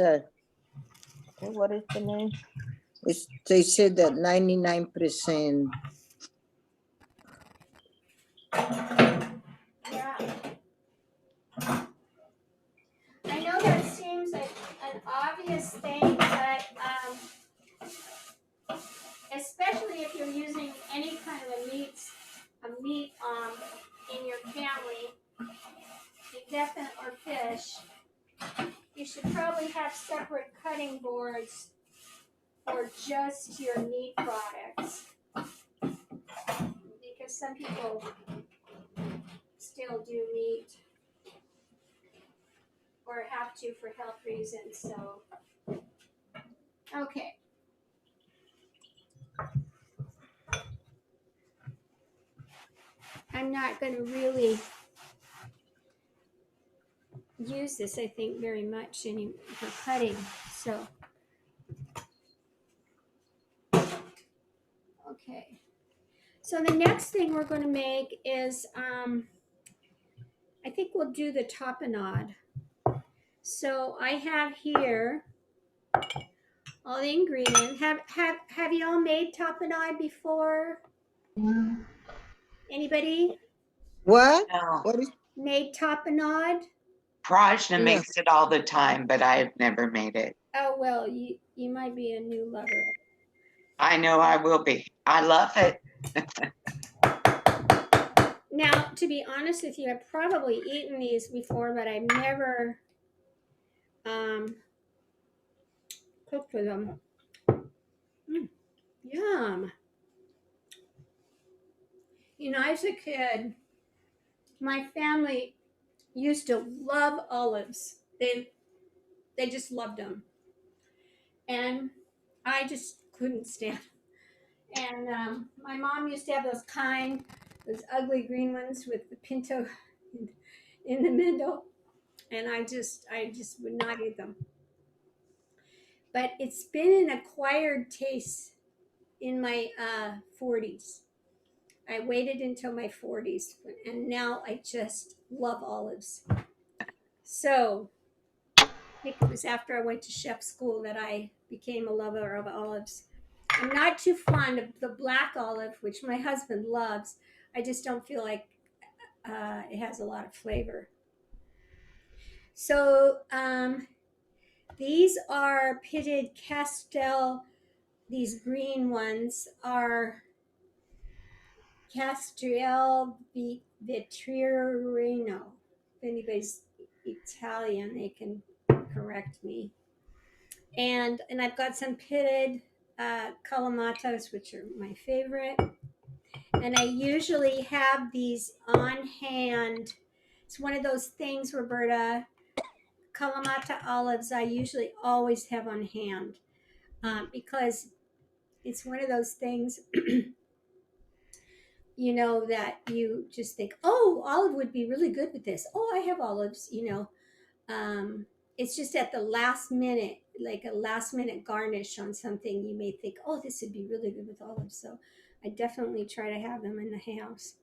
what is the name? They said that 99%. Yeah. I know that seems like an obvious thing, but especially if you're using any kind of a meat in your family, or fish, you should probably have separate cutting boards for just your meat products, because some people still do meat or have to for health reasons. So, okay. I'm not going to really use this, I think, very much for cutting. So, okay. So the next thing we're going to make is, I think we'll do the tapenade. So I have here all the ingredients. Have you all made tapenade before? Anybody What? No. What is? made tapenade? Prajna No. makes it all the time, but I've never made it. Oh, well, you might be a new lover. I know I will be. I love it. Now, to be honest with you, I've probably eaten these before, but I've never cooked with them. Yum. As a kid, my family used to love olives. They just loved them. And I just couldn't stand. And my mom used to have those ugly green ones with the pinto in the middle, and I just would not eat them. But it's been an acquired taste in my 40s. I waited until my 40s, and now I just love olives. So I think it was after I went to chef school that I became a lover of olives. I'm not too fond of the black olive, which my husband loves. I just don't feel like it has a lot of flavor. So these are pitted Castel. These green ones are Castriel Vetrino. If anybody's Italian, they can correct me. And I've got some pitted calamatas, which are my favorite. And I usually have these on hand. It's one of those things, Roberta. Kalamata olives I usually always have on hand because it's one of those things, that you just think, oh, olive would be really good with this. Oh, I have olives. It's just at the last minute, like a last minute garnish on something, you may think, oh, this would be really good with olives. So I definitely try to have them in the house.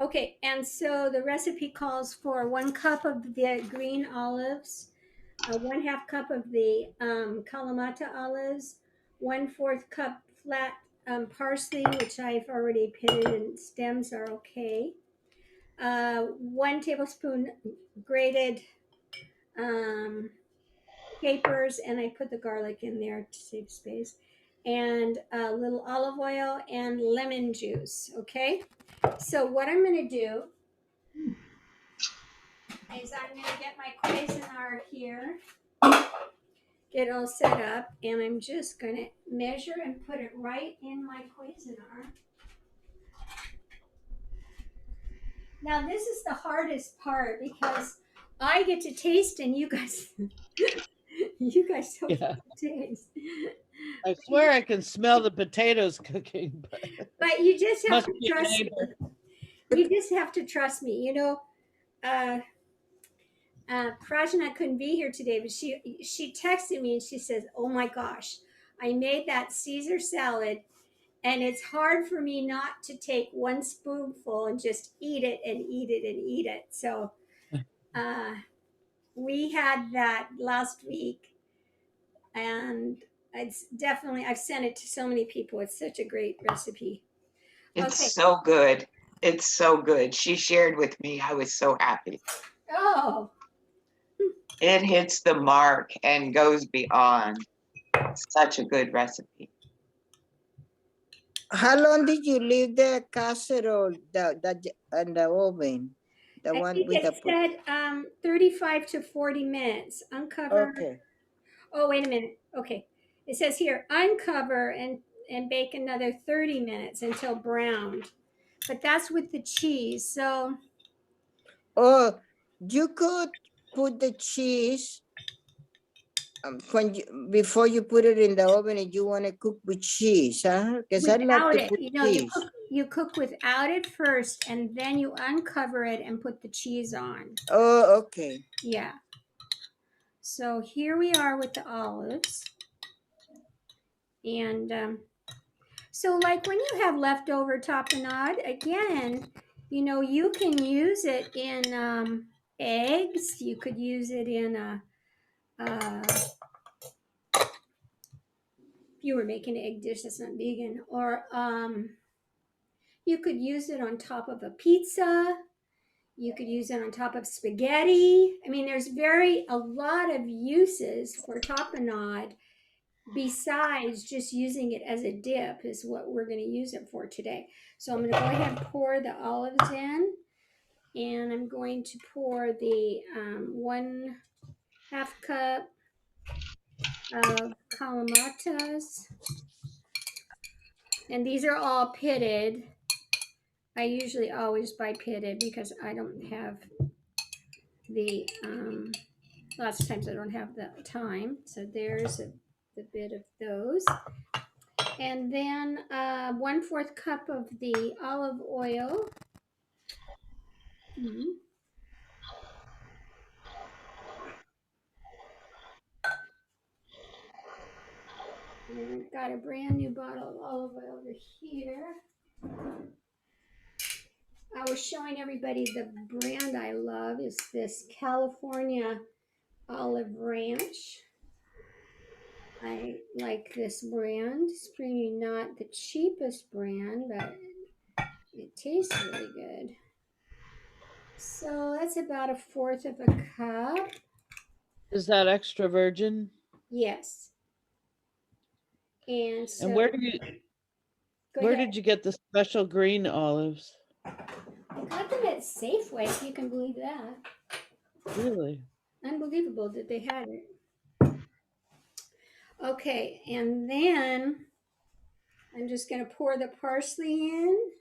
Okay, and so the recipe calls for 1 cup of the green olives, 1/2 cup of the Kalamata olives, 1/4 cup flat parsley, which I've already pitted and stems are okay, 1 tablespoon grated capers, and I put the garlic in there to save space, and a little olive oil and lemon juice. Okay, so what I'm going to do is I'm going to get my Cuisinart here, get all set up, and I'm just going to measure and put it right in my Cuisinart. Now this is the hardest part because I get to taste and you guys you guys don't Yeah. taste. I swear I can smell the potatoes cooking, But you just have must to be a trust me. neighbor. You just have to trust me. Prajna couldn't be here today, but she texted me and she says, "Oh my gosh, I made that Caesar salad, and it's hard for me not to take 1 spoonful and just eat it and eat it and eat it." So we had that last week, and I've sent it to so many people. It's such a great recipe. It's Okay. so good. It's so good. She shared with me. I was so happy. Oh, It hits the mark and goes beyond. Such a good recipe. How long did you leave the casserole in the oven? The I one think with the it said 35 to 40 minutes. Uncover. Okay. Oh, wait a minute. Okay. It says here, uncover and bake another 30 minutes until browned. But that's with the cheese. So Oh, you could put the cheese before you put it in the oven and you want to cook with cheese, huh? Because I like without to it, put you cheese. cook without it first, and then you uncover it and put the cheese on. Oh, okay. Yeah. So here we are with the olives. And so like when you have leftover tapenade, again, you can use it in eggs. You could use it in if you were making an egg dish that's not vegan, or you could use it on top of a pizza. You could use it on top of spaghetti. I mean, there's a lot of uses for tapenade besides just using it as a dip is what we're going to use it for today. So I'm going to go ahead and pour the olives in, and I'm going to pour the 1/2 cup of calamatas, and these are all pitted. I usually always buy pitted because I don't have the Lots of times I don't have the time. So there's the bit of those. And then 1/4 cup of the olive oil. Mhm. And I've got a brand new bottle of olive oil over here. I was showing everybody the brand I love is this California Olive Ranch. I like this brand. It's probably not the cheapest brand, but it tastes really good. So that's about 1/4 of a cup. Is that extra virgin? Yes. And so And go where ahead. did you get the special green olives? I got them at Safeway, if you can believe that. Really? Unbelievable that they had it. Okay, and then I'm just going to pour the parsley in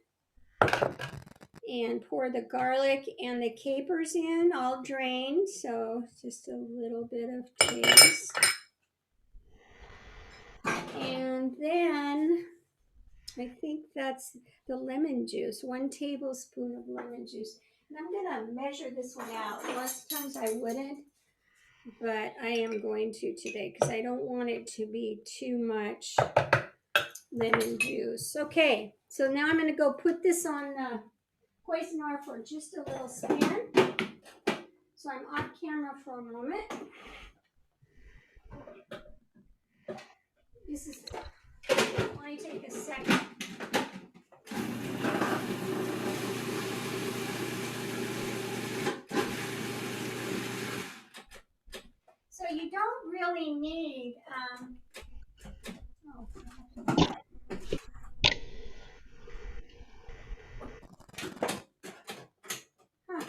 and pour the garlic and the capers in, all drained. So just a little bit of taste. And then I think that's the lemon juice, 1 tablespoon of lemon juice. And I'm going to measure this one out. Lots of times I wouldn't, but I am going to today because I don't want it to be too much lemon juice. Okay, so now I'm going to go put this on the Cuisinart for just a little spin. So I'm off camera for a moment. This is only take a second. So you don't really need oh, huh.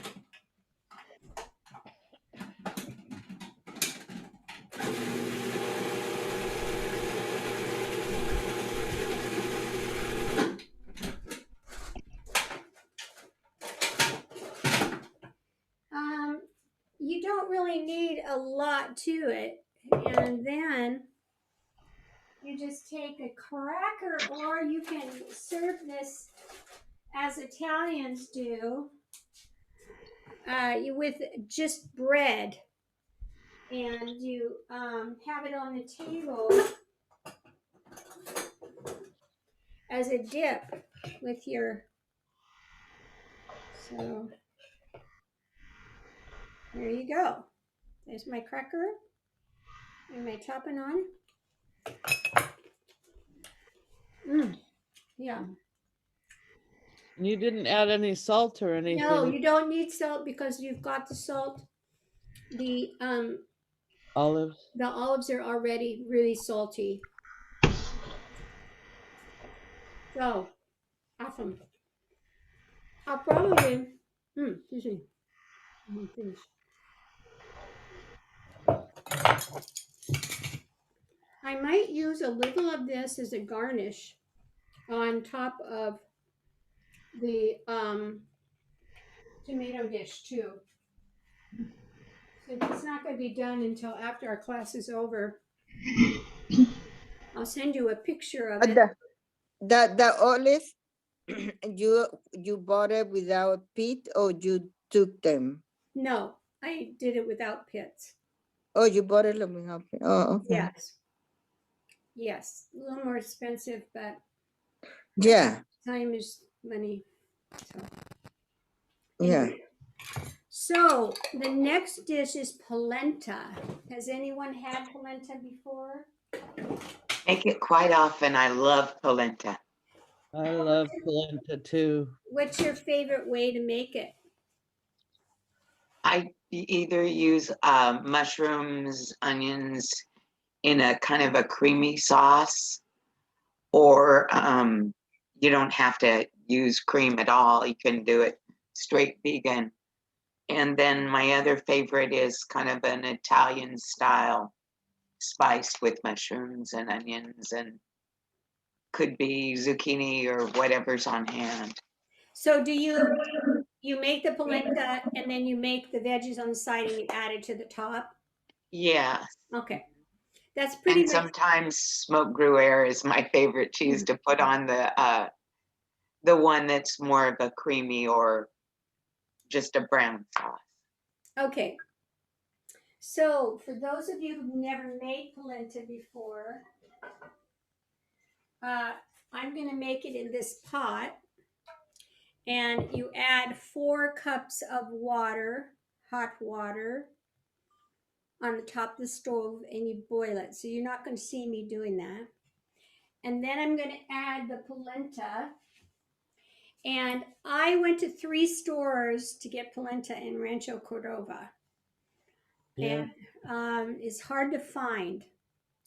You don't really need a lot to it. And then you just take a cracker, or you can serve this as Italians do, with just bread. And you have it on the table as a dip with your, so there you go. There's my cracker and my topping on. Yeah. You didn't add any salt or No, anything? you don't need salt because you've got the salt. The Olives? the olives are already really salty. So awesome. I'll probably excuse me. I'm finished. I might use a little of this as a garnish on top of the tomato dish too. So it's not going to be done until after our class is over. I'll send you a picture of it. The olive, you bought it without pit, or you took them? No, I did it without pits. Oh, you bought it without pit. Oh, okay. Yes. Yes. A little more expensive, but Yeah, time is money. So, yeah. anyway. So the next dish is polenta. Has anyone had polenta before? Make it quite often. I love polenta. I love polenta too. What's your favorite way to make it? I either use mushrooms, onions in a kind of a creamy sauce, or you don't have to use cream at all. You can do it straight vegan. And then my other favorite is kind of an Italian style, spiced with mushrooms and onions, and could be zucchini or whatever's on hand. So do you make the polenta and then you make the veggies on the side and you add it to the top? Yeah. Okay, that's pretty And much. sometimes smoked Gruyere is my favorite cheese to put on the one that's more of a creamy or just a brown sauce. Okay, so for those of you who've never made polenta before, I'm going to make it in this pot, and you add 4 cups of water, hot water, on the top of the stove, and you boil it. So you're not going to see me doing that. And then I'm going to add the polenta. And I went to 3 stores to get polenta in Rancho Cordova. Yeah. And it's hard to find.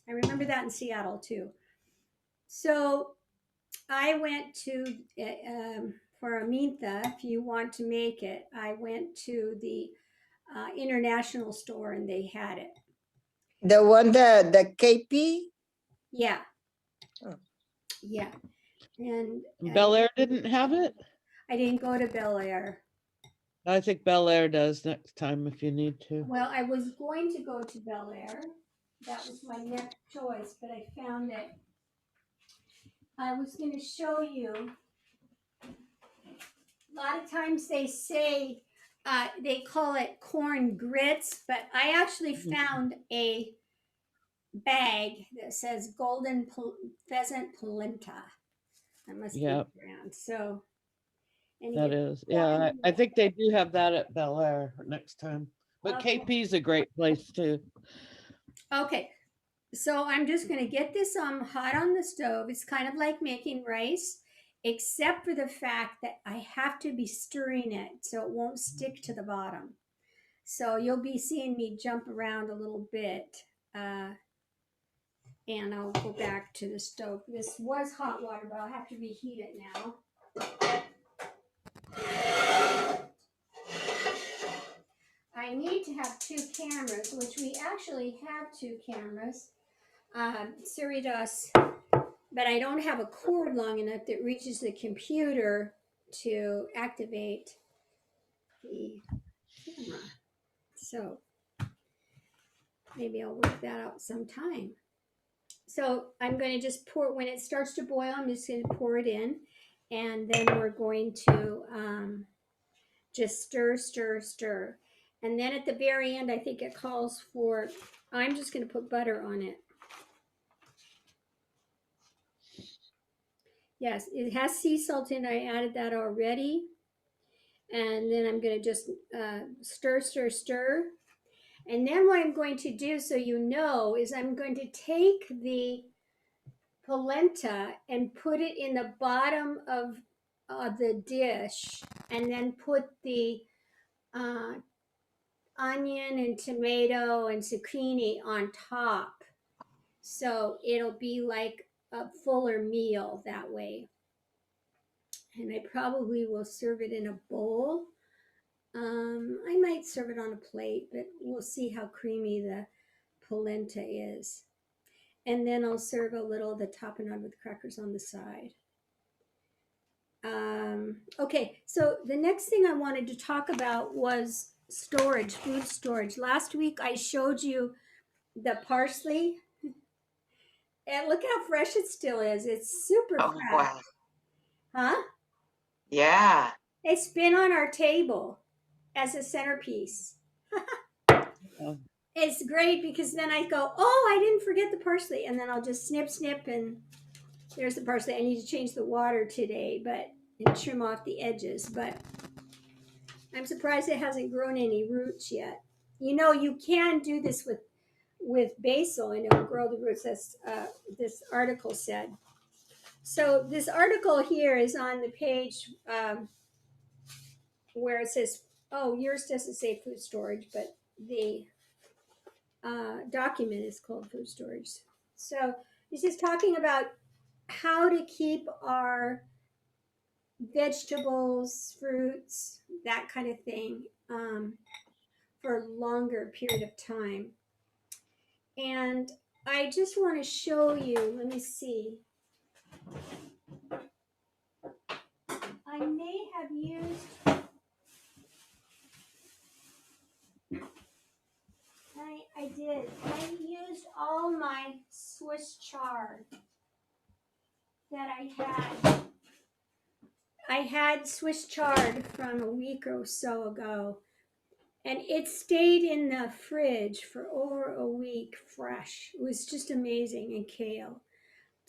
I remember that in Seattle too. So I went to, for Aminta, if you want to make it, I went to the international store and they had it. The one, the KP? Yeah. Oh. Yeah. And Bel Air didn't have it? I didn't go to Bel Air. I think Bel Air does next time if you need to. Well, I was going to go to Bel Air. That was my next choice, but I found it. I was going to show you. A lot of times they say, they call it corn grits, but I actually found a bag that says golden pheasant polenta. That must be Yeah. the brand. So, and you That get is. Yeah, I think they do have that at Bel Air next time. But Okay. KP is a great place too. Okay, so I'm just going to get this hot on the stove. It's kind of like making rice, except for the fact that I have to be stirring it so it won't stick to the bottom. So you'll be seeing me jump around a little bit, and I'll go back to the stove. This was hot water, but I'll have to reheat it now. I need to have 2 cameras, which we actually have 2 cameras. Siri does, but I don't have a cord long enough that reaches the computer to activate the camera. So maybe I'll work that out sometime. So I'm going to just pour, when it starts to boil, I'm just going to pour it in, and then we're going to just stir, stir, stir. And then at the very end, I think it calls for, I'm just going to put butter on it. Yes, it has sea salt in. I added that already. And then I'm going to just stir, stir, stir. And then what I'm going to do, so you know, is I'm going to take the polenta and put it in the bottom of the dish, and then put the onion and tomato and zucchini on top. So it'll be like a fuller meal that way. And I probably will serve it in a bowl. I might serve it on a plate, but we'll see how creamy the polenta is. And then I'll serve a little of the tapenade with crackers on the side. Okay, so the next thing I wanted to talk about was storage, food storage. Last week I showed you the parsley. And look how fresh it still is. It's super Oh, fresh. wow. Huh? Yeah. It's been on our table as a centerpiece. Oh. It's great because then I go, oh, I didn't forget the parsley. And then I'll just snip, snip, and there's the parsley. I need to change the water today, and trim off the edges. But I'm surprised it hasn't grown any roots yet. You know, you can do this with basil and it'll grow the roots, as this article said. So this article here is on the page where it says, oh, yours doesn't say food storage, but the document is called food storage. So this is talking about how to keep our vegetables, fruits, that kind of thing, for a longer period of time. And I just want to show you, let me see. I may have used, I did. I used all my Swiss chard that I had. I had Swiss chard from a week or so ago, and it stayed in the fridge for over a week fresh. It was just amazing. And kale,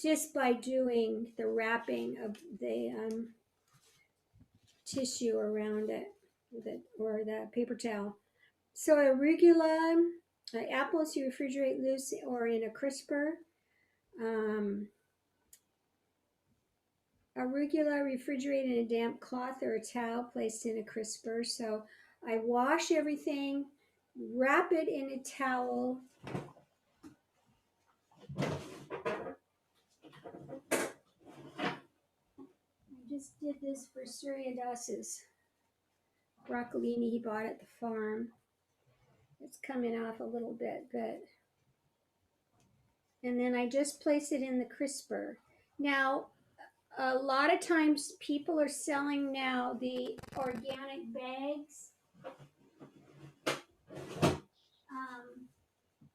just by doing the wrapping of the tissue around it, or the paper towel. So arugula, apples you refrigerate loose or in a crisper. Um, Arugula refrigerate in a damp cloth or a towel placed in a crisper. So I wash everything, wrap it in a towel. I just did this for Surya Das's broccolini he bought at the farm. It's coming off a little bit, but and then I just place it in the crisper. Now, a lot of times people are selling now the organic bags.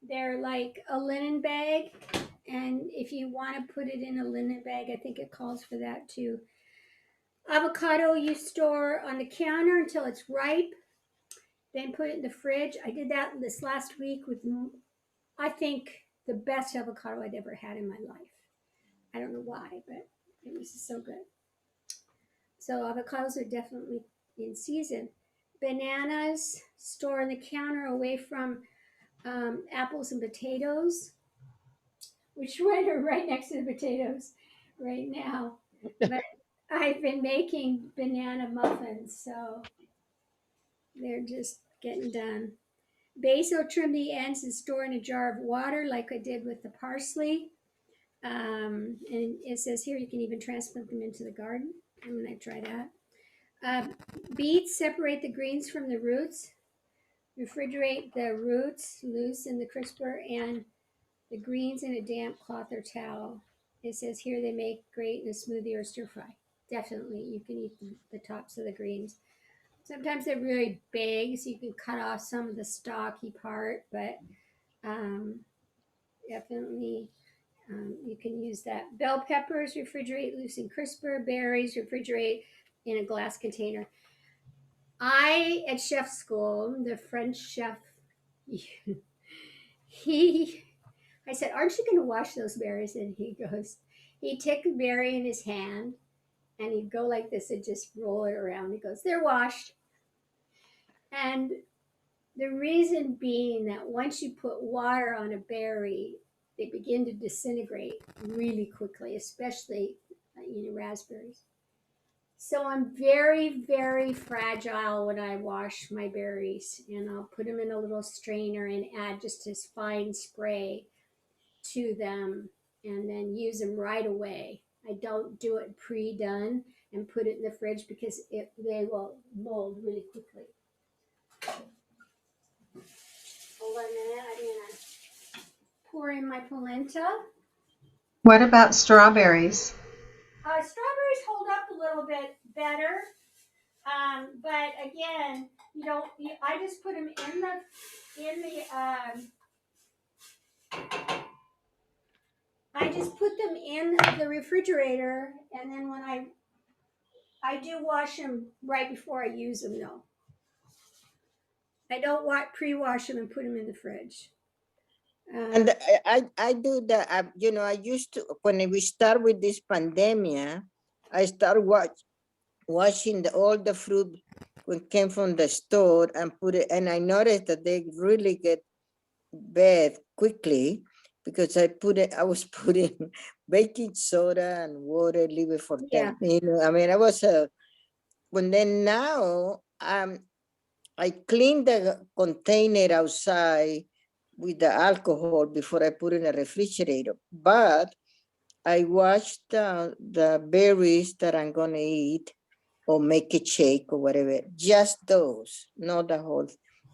They're like a linen bag, and if you want to put it in a linen bag, I think it calls for that too. Avocado you store on the counter until it's ripe, then put it in the fridge. I did that this last week with, I think, the best avocado I'd ever had in my life. I don't know why, but it was so good. So avocados are definitely in season. Bananas store on the counter away from apples and potatoes, which are right next to the potatoes right now. But I've been making banana muffins, so they're just getting done. Basil, trim the ends and store in a jar of water like I did with the parsley. And it says here you can even transplant them into the garden. I'm going to try that. Beets, separate the greens from the roots. Refrigerate the roots loose in the crisper and the greens in a damp cloth or towel. It says here they make great in a smoothie or stir fry. Definitely, you can eat the tops of the greens. Sometimes they're really big, so you can cut off some of the stalky part, but definitely you can use that. Bell peppers, refrigerate loose in crisper. Berries, refrigerate in a glass container. At chef school, the French chef, I said, aren't you going to wash those berries? And he'd take a berry in his hand and he'd go like this and just roll it around. He goes, they're washed. And the reason being that once you put water on a berry, they begin to disintegrate really quickly, especially raspberries. So I'm very, very fragile when I wash my berries, and I'll put them in a little strainer and add just this fine spray to them and then use them right away. I don't do it pre-done and put it in the fridge because they will mold really quickly. Hold on a minute, I'm gonna pour in my polenta. What about strawberries? Strawberries hold up a little bit better, but again, I just put them in the I just put them in the refrigerator, and then when I do wash them right before I use them, though. I don't pre-wash them and put them in the fridge. And I do that. I used to, when we start with this pandemic, I start washing all the fruit when came from the store and put it, and I noticed that they really get bad quickly because I was putting baking soda and water, leave it for 10 minutes. I mean, I was but then now I clean the container outside with the alcohol before I put in a refrigerator. But I wash the berries that I'm gonna eat or make a shake or whatever. Just those, not the whole.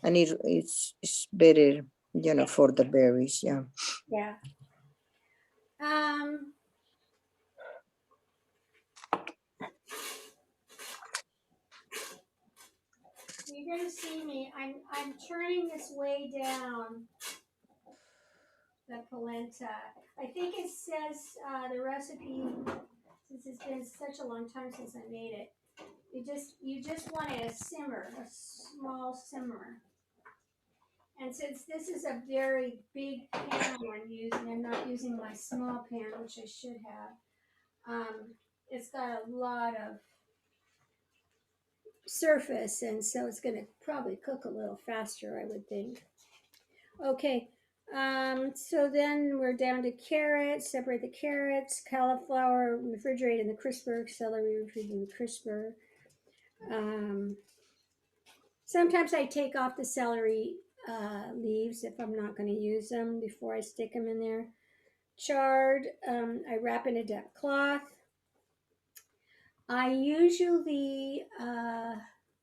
And it's better, for the berries. Yeah. Yeah. You're gonna see me. I'm turning this way down the polenta. I think it says the recipe, since it's been such a long time since I made it, you just want it to simmer, a small simmer. And since this is a very big pan I'm not using my small pan, which I should have. It's got a lot of surface, and so it's going to probably cook a little faster, I would think. Okay, so then we're down to carrots. Separate the carrots, cauliflower, refrigerate in the crisper, celery, refrigerate in the crisper. Sometimes I take off the celery leaves if I'm not going to use them before I stick them in there. Chard, I wrap in a damp cloth. I usually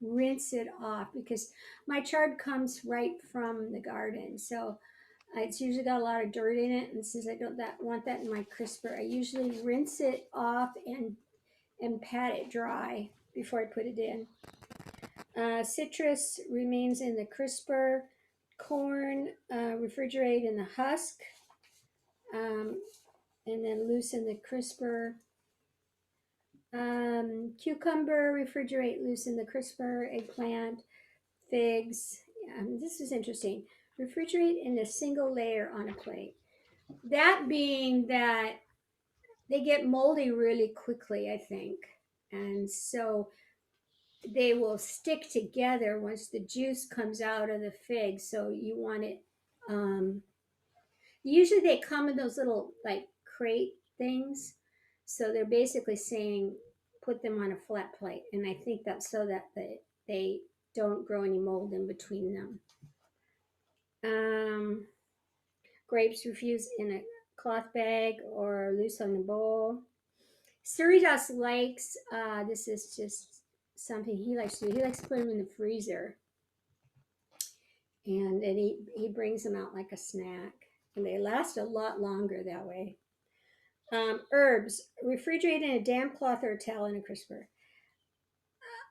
rinse it off because my chard comes right from the garden. So it's usually got a lot of dirt in it. And since I don't want that in my crisper, I usually rinse it off and pat it dry before I put it in. Citrus remains in the crisper. Corn, refrigerate in the husk. And then loosen the crisper. Cucumber, refrigerate, loosen the crisper. Eggplant, figs. This is interesting. Refrigerate in a single layer on a plate. That being that they get moldy really quickly, I think. And so they will stick together once the juice comes out of the fig. So you want it, usually they come in those little like crate things. So they're basically saying put them on a flat plate. And I think that's so that they don't grow any mold in between them. Grapes refuse in a cloth bag or loose on the bowl. Suridas likes, this is just something he likes to do. He likes to put them in the freezer. And then he brings them out like a snack. And they last a lot longer that way. Herbs, refrigerate in a damp cloth or a towel in a crisper.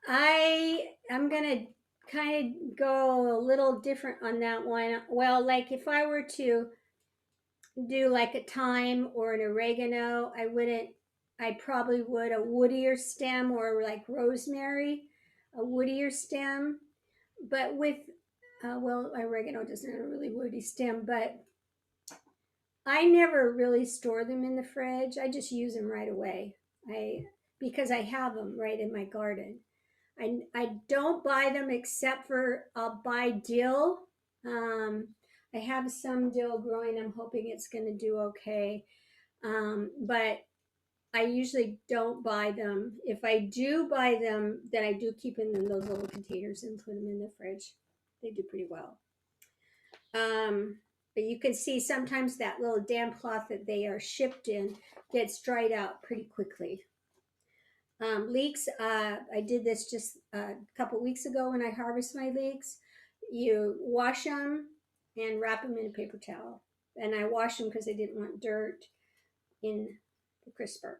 I'm going to kind of go a little different on that one. Well, like if I were to do like a thyme or an oregano, I probably would a woodier stem, or like rosemary, a woodier stem. But with, oregano doesn't have a really woody stem, but I never really store them in the fridge. I just use them right away. Because I have them right in my garden. I don't buy them except for I'll buy dill. I have some dill growing. I'm hoping it's going to do okay. But I usually don't buy them. If I do buy them, then I do keep them in those little containers and put them in the fridge. They do pretty well. But you can see sometimes that little damp cloth that they are shipped in gets dried out pretty quickly. Leeks, I did this just a couple weeks ago when I harvest my leeks. You wash them and wrap them in a paper towel. And I washed them because I didn't want dirt in the crisper.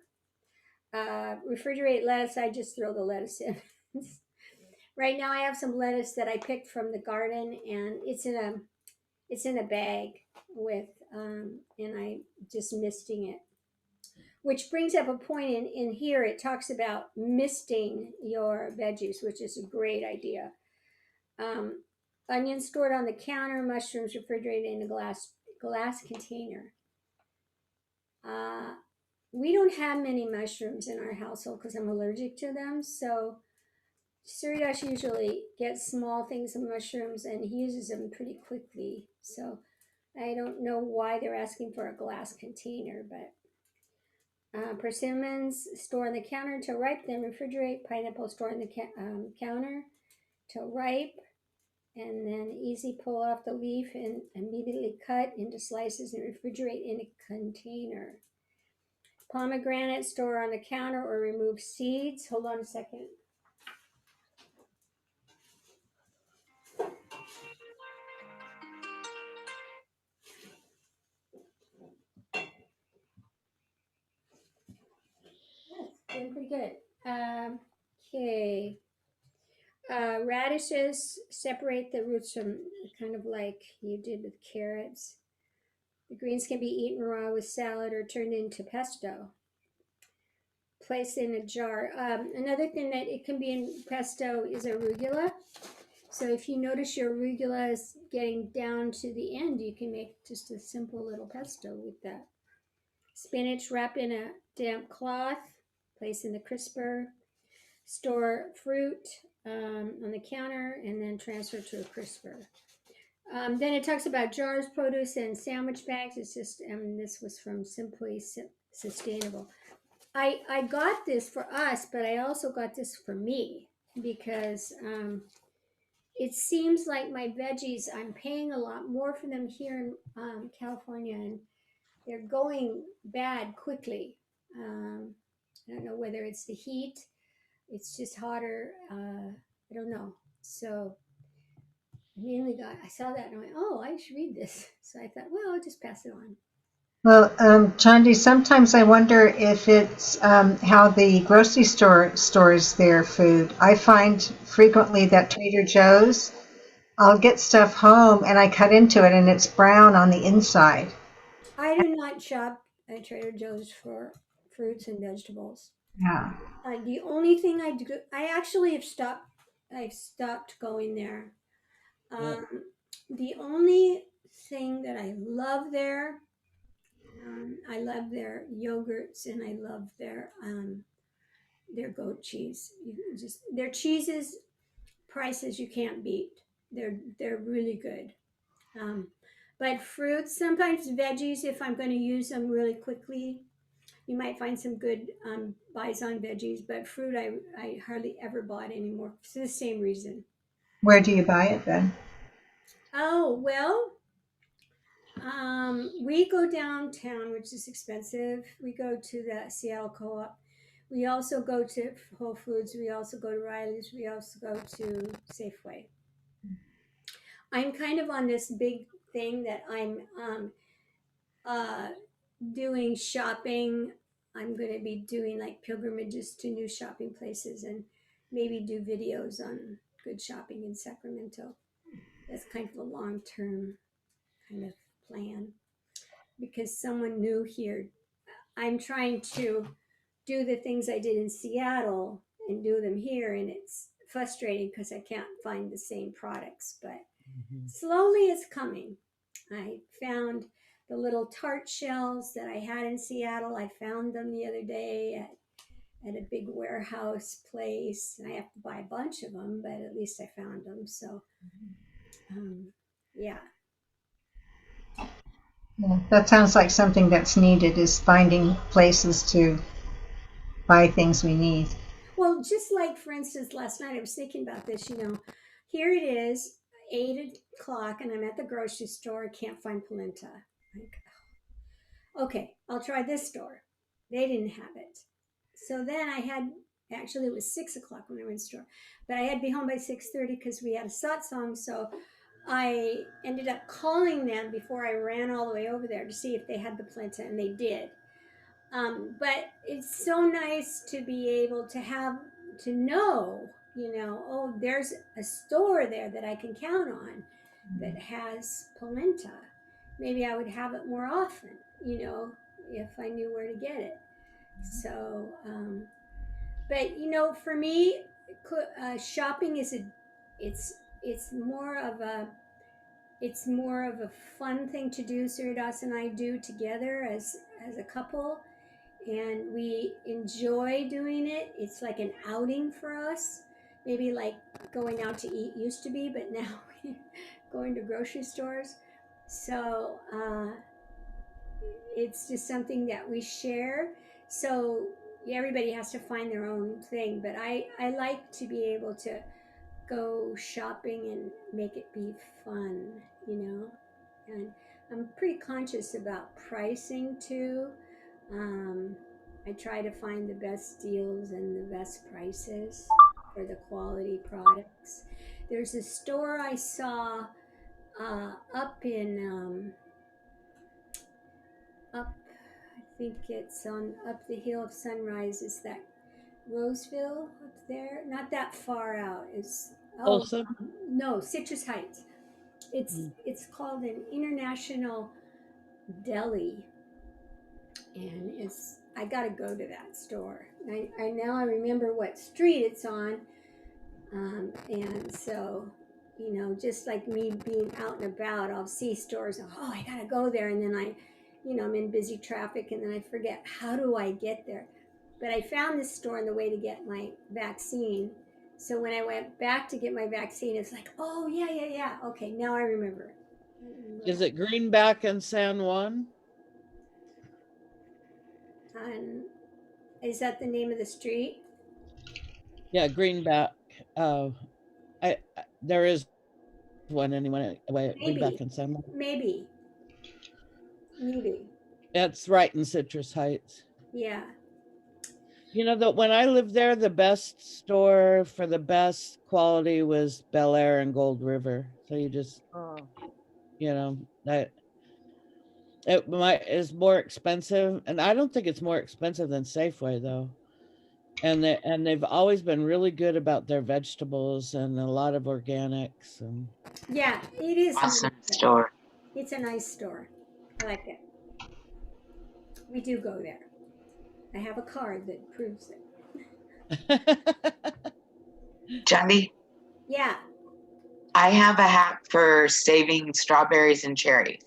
Refrigerate lettuce, I just throw the lettuce in. Right now I have some lettuce that I picked from the garden, and it's in a bag with, and I just misting it. Which brings up a point in here. It talks about misting your veggies, which is a great idea. Onions stored on the counter, mushrooms refrigerated in a glass container. We don't have many mushrooms in our household because I'm allergic to them. So Suridash usually gets small things of mushrooms and he uses them pretty quickly. So I don't know why they're asking for a glass container, but persimmons store on the counter till ripe, then refrigerate. Pineapple store on the counter till ripe, and then easy pull off the leaf and immediately cut into slices and refrigerate in a container. Pomegranate store on the counter or remove seeds. Hold on a second. Doing pretty good. Okay. Radishes, separate the roots from, kind of like you did with carrots. The greens can be eaten raw with salad or turned into pesto. Placed in a jar. Another thing that it can be in pesto is arugula. So if you notice your arugula is getting down to the end, you can make just a simple little pesto with that. Spinach, wrap in a damp cloth, place in the crisper, store fruit on the counter, and then transfer to a crisper. Then it talks about jars, produce, and sandwich bags. It's just, this was from Simply Sustainable. I got this for us, but I also got this for me because it seems like my veggies, I'm paying a lot more for them here in California, and they're going bad quickly. I don't know whether it's the heat, it's just hotter. I don't know. So I saw that and I went, oh, I should read this. So I thought, well, I'll just pass it on. Well, Chandi, sometimes I wonder if it's how the grocery store stores their food. I find frequently that Trader Joe's, I'll get stuff home and I cut into it and it's brown on the inside. I do not shop at Trader Joe's for fruits and vegetables. Yeah. The only thing I do, I actually have stopped. I've stopped going there. Yeah. The only thing that I love there, I love their yogurts and I love their goat cheese. Just their cheeses prices you can't beat. They're really good. Um, but fruits, sometimes veggies, if I'm going to use them really quickly, you might find some good buys on veggies. But fruit, I hardly ever bought anymore for the same reason. Where do you buy it then? Oh well, we go downtown, which is expensive. We go to the Seattle Co-op. We also go to Whole Foods. We also go to Riley's. We also go to Safeway. I'm kind of on this big thing that I'm uh, doing shopping. I'm going to be doing like pilgrimages to new shopping places and maybe do videos on good shopping in Sacramento. That's kind of a long term kind of plan because someone new here. I'm trying to do the things I did in Seattle and do them here, and it's frustrating because I can't find the same products, but Mhm. slowly it's coming. I found the little tart shells that I had in Seattle. I found them the other day at a big warehouse place. And I have to buy a bunch of them, but at least I found them. So, yeah. Yeah, that sounds like something that's needed is finding places to buy things we need. Well, just like for instance, last night I was thinking about this. Here it is, 8 o'clock, and I'm at the grocery store. I can't find polenta. Like, okay, I'll try this store. They didn't have it. So then I had actually it was 6 o'clock when I went to the store, but I had to be home by 6:30 because we had a satsang. So I ended up calling them before I ran all the way over there to see if they had the polenta, and they did. But it's so nice to be able to have to know, oh, there's a store there that I can count on that has polenta. Maybe I would have it more often, if I knew where to get it. So, but for me, shopping it's more of a it's more of a fun thing to do. Suridas and I do together as a couple, and we enjoy doing it. It's like an outing for us. Maybe like going out to eat used to be, but now going to grocery stores. So it's just something that we share. So everybody has to find their own thing, but I like to be able to go shopping and make it be fun, and I'm pretty conscious about pricing too. I try to find the best deals and the best prices for the quality products. There's a store I saw up in up I think it's on up the hill of Sunrise. Is that Roseville up there? Not that far out. It's Folsom? no, Citrus Heights. It's Mm. it's called an international deli, and I gotta go to that store. I now I remember what street it's on, and so, just like me being out and about, I'll see stores. Oh, I gotta go there, and then I'm in busy traffic, and then I forget, how do I get there? But I found this store on the way to get my vaccine. So when I went back to get my vaccine, it's like, oh yeah, yeah, yeah. Okay, now I remember. Is it Greenback and San Juan? And is that the name of the street? Yeah, Greenback. There is one anyway. Greenback Maybe, and San Juan. maybe, maybe. That's right in Citrus Heights. Yeah. You know that when I lived there, the best store for the best quality was Bel Air and Gold River. So you just, Oh, that is more expensive, and I don't think it's more expensive than Safeway though. And they've always been really good about their vegetables and a lot of organics and Yeah, it is nice Awesome there. store. It's a nice store. I like it. We do go there. I have a card that proves it. Johnny, Yeah. I have a hack for saving strawberries and cherries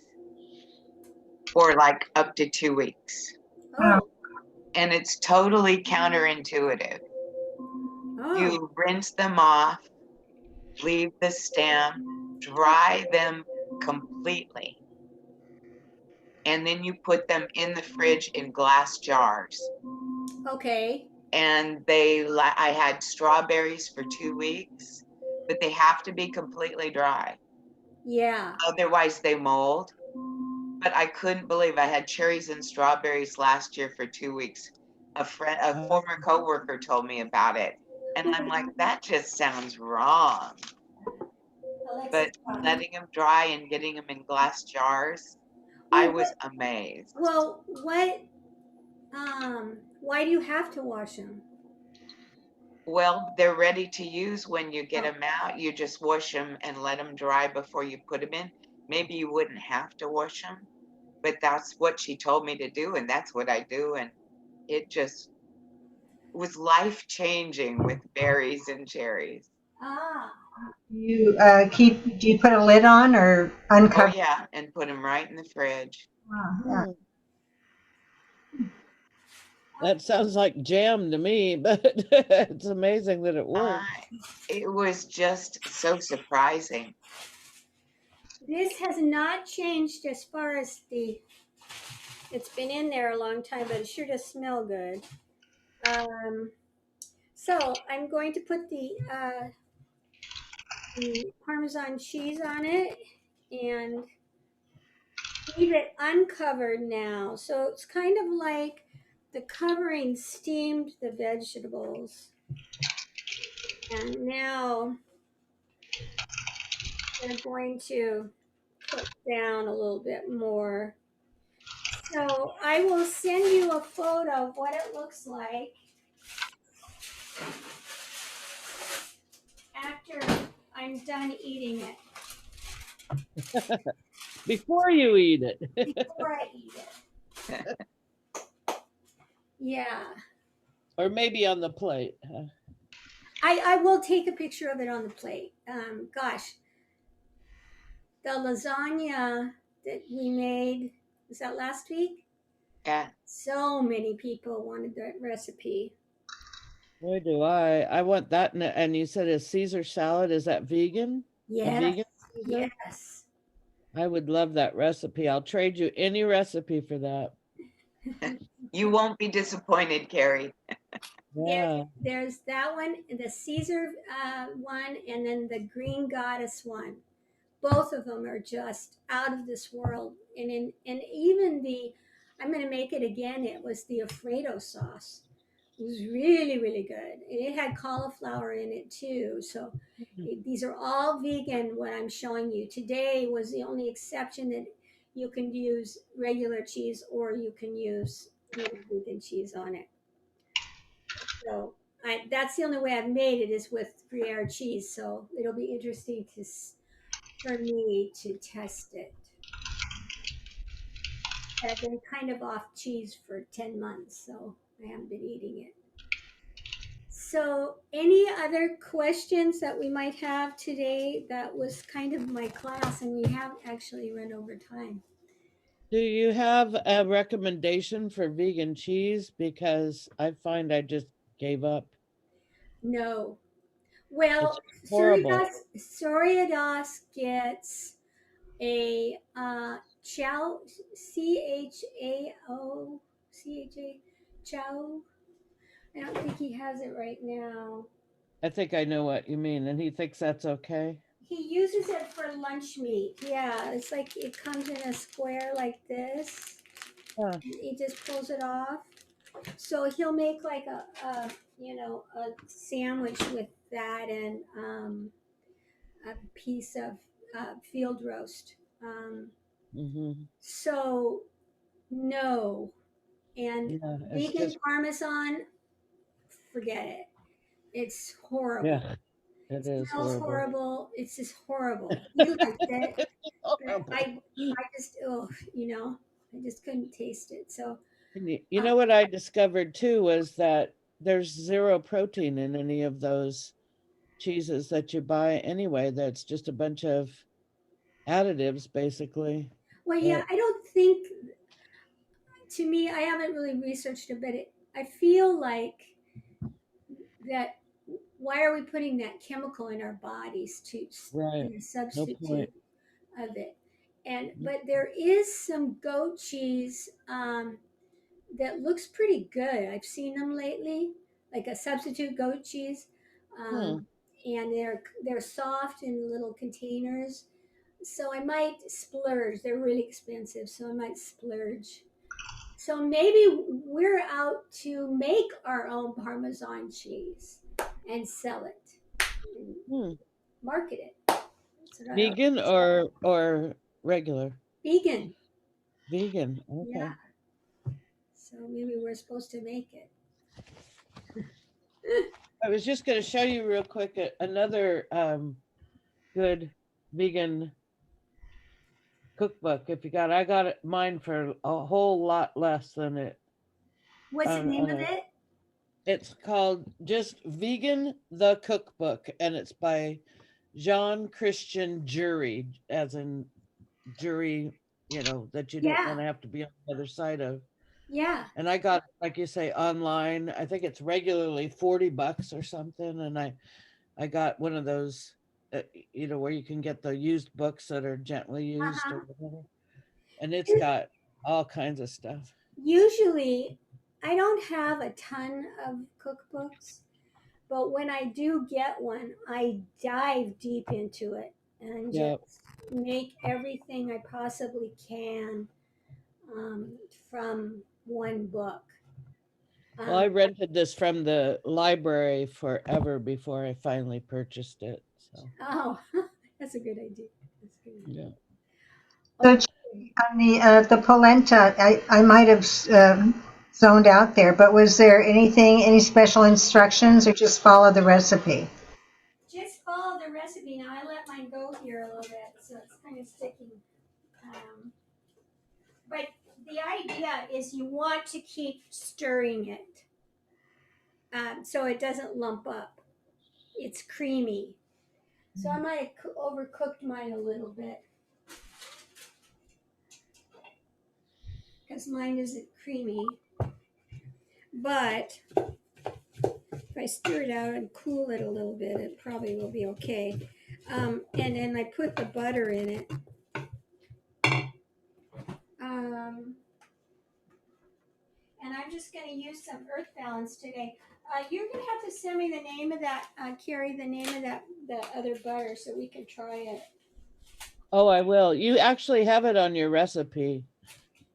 for like up to 2 weeks. Oh. And it's totally counterintuitive. Oh. You rinse them off, leave the stem, dry them completely, and then you put them in the fridge in glass jars. Okay. And I had strawberries for 2 weeks, but they have to be completely dry. Yeah. Otherwise they mold. But I couldn't believe I had cherries and strawberries last year for 2 weeks. A former coworker told me about it. And I'm like, that just sounds wrong. But letting them dry and getting them in glass jars, I Well, was amazed. why do you have to wash them? Well, they're ready to use when you get Oh. them out. You just wash them and let them dry before you put them in. Maybe you wouldn't have to wash them, but that's what she told me to do, and that's what I do. And it just was life changing with berries and cherries. Ah. Do you put a lid on or Oh uncover? yeah, and put them right in the fridge. Yeah. That sounds like jam to me, but it's amazing that it works. It was just so surprising. This has not changed as far as it's been in there a long time, but it sure does smell good. So I'm going to put the Parmesan cheese on it and leave it uncovered now. So it's kind of like the covering steamed the vegetables. And now they're going to cook down a little bit more. So I will send you a photo of what it looks like after I'm done eating it. Before you eat it. Before I eat it. Yeah. Or maybe on the plate. I will take a picture of it on the plate. Gosh, the lasagna that we made, was that last week? Yeah. So many people wanted that recipe. Boy, do I want that. And you said a Caesar salad. Is that vegan? A Yes. vegan? Yes. I would love that recipe. I'll trade you any recipe for that. You won't be disappointed, Carrie. Yeah. There's that one, the Caesar one, and then the Green Goddess one. Both of them are just out of this world. And even I'm going to make it again. It was the Alfredo sauce. It was really, really good. And it had cauliflower in it too. So these are all vegan, what I'm showing you. Today was the only exception that you can use regular cheese or you can use vegan cheese on it. So that's the only way I've made it is with Gruyere cheese. So it'll be interesting for me to test it. I've been kind of off cheese for 10 months, so I haven't been eating it. So, any other questions that we might have today? That was kind of my class, and we have actually run over time. Do you have a recommendation for vegan cheese? Because I find I just gave up. No. It's Well, horrible. Soriados gets a Chow, CHAO, Chow. I don't think he has it right now. I think I know what you mean, and he thinks that's okay. He uses it for lunch meat. Yeah, it's like it comes in a square like this. Huh. He just pulls it off. So he'll make like a a sandwich with that and a piece of field roast. Mm-hmm. So no, and Yeah, it's vegan just parmesan, forget it. It's horrible. yeah, it is Smells horrible. horrible. It's just horrible. He liked it, but Horrible. I just I just couldn't taste it. So And you uh, know what I discovered too was that there's zero protein in any of those cheeses that you buy anyway. That's just a bunch of additives, basically. well, yeah, That I don't think, to me, I haven't really researched it, but I feel like that. Why are we putting that chemical in our bodies to right. be a No point. substitute of it? And but there is some goat cheese that looks pretty good. I've seen them lately, like a substitute goat cheese, Hmm. and they're soft in little containers. So I might splurge. They're really expensive, so I might splurge. So maybe we're out to make our own Parmesan cheese and sell it and Hmm. market it. That's what I Vegan or regular? vegan. Vegan. Yeah. Okay. So maybe we're supposed to make it. I was just going to show you real quick another good vegan cookbook. If you got, I got mine for a whole lot less than it. What's the name of On it? It's called just Vegan the Cookbook, and it's by Jean Christian Jury, as in jury, that you don't Yeah. want to have to be on the other side of. Yeah. And I got, like you say, online. I think it's regularly $40 or something, and I got one of those, where you can get the used books that are gently used or Uh-huh. whatever, and it's got all kinds of stuff. Usually, I don't have a ton of cookbooks, but when I do get one, I dive deep into it and Yeah. just make everything I possibly can from one book. Well, I Um, rented this from the library forever before I finally purchased it. So oh, that's a good idea. That's a good idea. yeah. So Okay. on the polenta, I might have zoned out there, but was there any special instructions, or just follow the recipe? Just follow the recipe. Now I let mine go here a little bit, so it's kind of sticking. Um, but the idea is you want to keep stirring it so it doesn't lump up. It's creamy. So I might have overcooked mine a little bit because mine isn't creamy. But if I stir it out and cool it a little bit, it probably will be okay. And then I put the butter in it. And I'm just going to use some earth balance today. You're going to have to send me the name of that, Carrie, the name of that other butter so we can try it. Oh, I will. You actually have it on your recipe.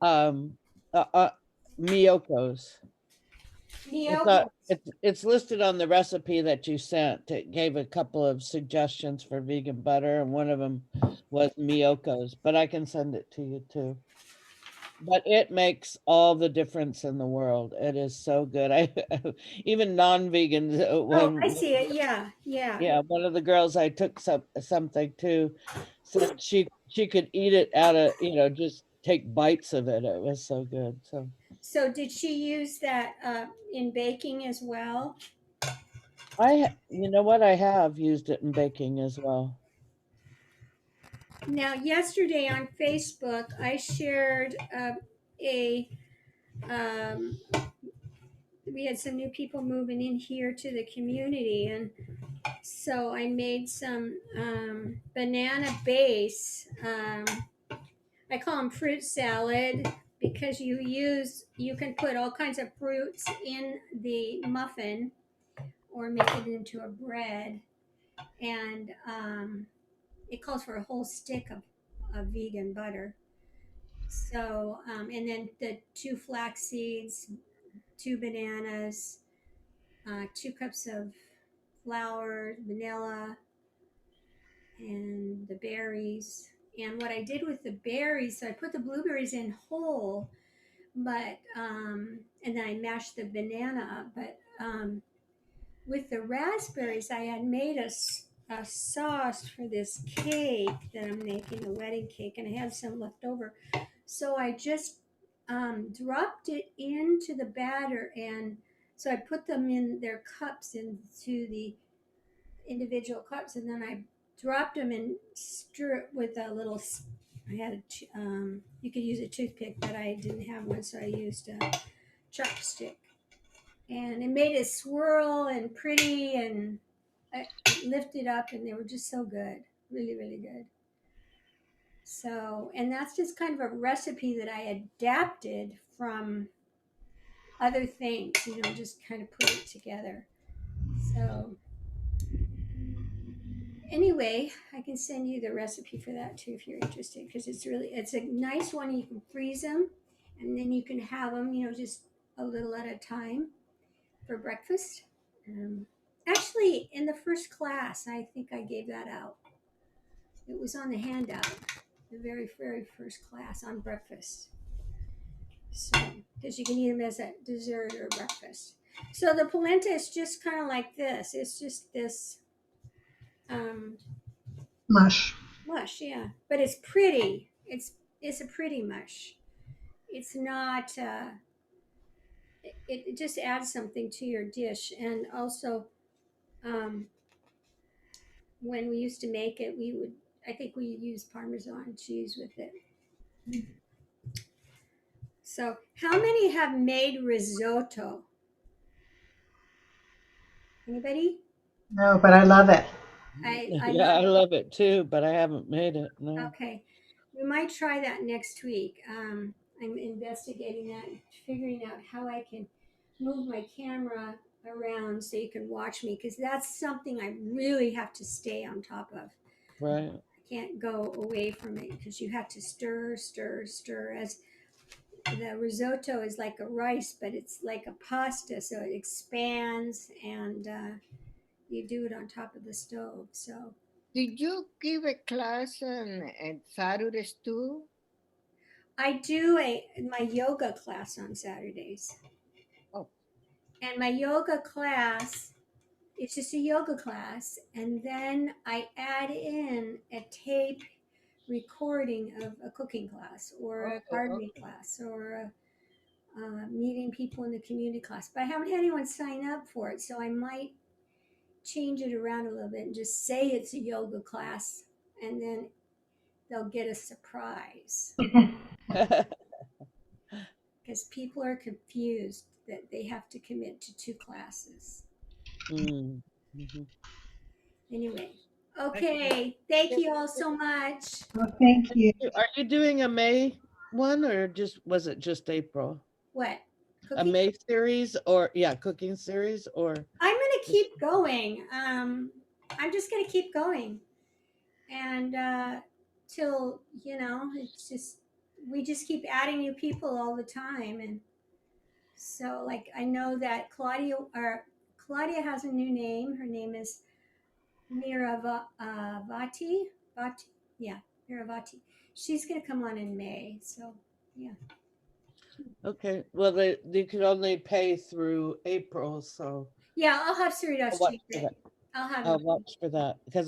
Um, Miyoko's. Miyoko. It's listed on the recipe that you sent. It gave a couple of suggestions for vegan butter, and one of them was Miyoko's, but I can send it to you too. But it makes all the difference in the world. It is so good. I even non-vegans Oh, I when see it. Yeah, yeah. yeah, one of the girls I took something to said she could eat it out of, just take bites of it. It was so good. So did she use that in baking as well? You know what? I have used it in baking as well. Now, yesterday on Facebook, I shared a um, we had some new people moving in here to the community, and so I made some banana base. I call them fruit salad because you can put all kinds of fruits in the muffin or make it into a bread, and it calls for a whole stick of vegan butter. So, and then the 2 flax seeds, 2 bananas, 2 cups of flour, vanilla, and the berries. And what I did with the berries, so I put the blueberries in whole, but and then I mashed the banana up. But with the raspberries, I had made a sauce for this cake that I'm making, a wedding cake, and I had some left over. So I just dropped it into the batter, and so I put them in their cups into the individual cups, and then I dropped them and stir it with a little. I had you could use a toothpick, but I didn't have one, so I used a chopstick, and it made it swirl and pretty, and I lifted up, and they were just so good, really, really good. So, and that's just kind of a recipe that I adapted from other things, just kind of put it together. So, anyway, I can send you the recipe for that too if you're interested, because it's a nice one. You can freeze them, and then you can have them, just a little at a time for breakfast. Um, Actually, in the first class, I think I gave that out. It was on the handout, the very, very first class on breakfast. So, because you can eat them as a dessert or breakfast. So the polenta is just kind of like this. It's just this um, Mush. mush, yeah. But it's pretty. It's a pretty mush. It's not. It just adds something to your dish, and also um, when we used to make it, I think we used Parmesan cheese with it. So, how many have made risotto? Anybody? No, but I love it. I Yeah, love I it. love it too, but I haven't made it. No. Okay, we might try that next week. I'm investigating that, figuring out how I can move my camera around so you can watch me, because that's something I really have to stay on top of. Right. I can't go away from it because you have to stir, stir, stir. As the risotto is like a rice, but it's like a pasta, so it expands, and you do it on top of the stove. So Did you give a class on Saturdays too? I do my yoga class on Saturdays, Oh, and my yoga class, it's just a yoga class, and then I add in a tape recording of a cooking class or a oh, gardening okay. class or a meeting people in the community class. But I haven't had anyone sign up for it, so I might change it around a little bit and just say it's a yoga class, and then they'll get a surprise, because people are confused that they have to commit to 2 classes. Mm. Mhm. Anyway, okay. Thank you all so much. Well, thank you. Are you doing a May one or was it just April? What? A Cooking? May series or yeah, cooking series or I'm gonna keep going. I'm just gonna keep going, and till it's just we just keep adding new people all the time, and so like I know that Claudia has a new name. Her name is Miravati. Vati, yeah, Miravati. She's gonna come on in May. So yeah, okay. Well, they could only pay through April, so yeah. I'll have Suridas I'll watch check for it. that. I'll have him. I'll watch for that because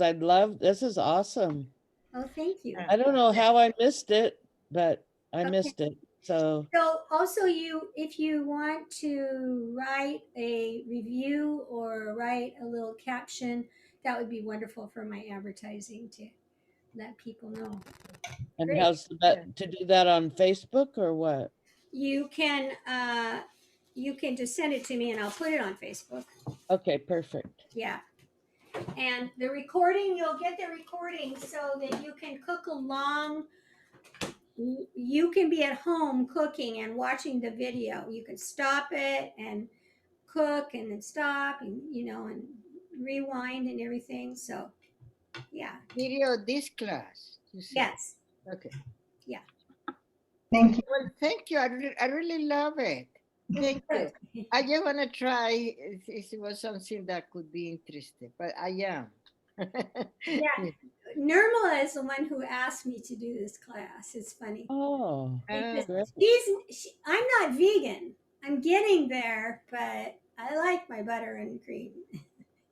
this is awesome. Oh, thank you. I don't know how I missed it, but I Okay. missed it. So So also if you want to write a review or write a little caption, that would be wonderful for my advertising to let people know. and Great. how's that to do that on Facebook or what? You can just send it to me and I'll put it on Facebook. Okay, perfect. Yeah. And the recording, you'll get the recording so that you can cook along. You can be at home cooking and watching the video. You can stop it and cook and then stop and and rewind and everything. So yeah. Video this class, you said. Yes. Okay. Yeah. Thank you. Well, thank you. I really love it. Thank you. I just want to try if it was something that could be interesting, but I am. Yeah. Nirmala is the one who asked me to do this class. It's funny. Oh, Because great. I'm not vegan. I'm getting there, but I like my butter and cream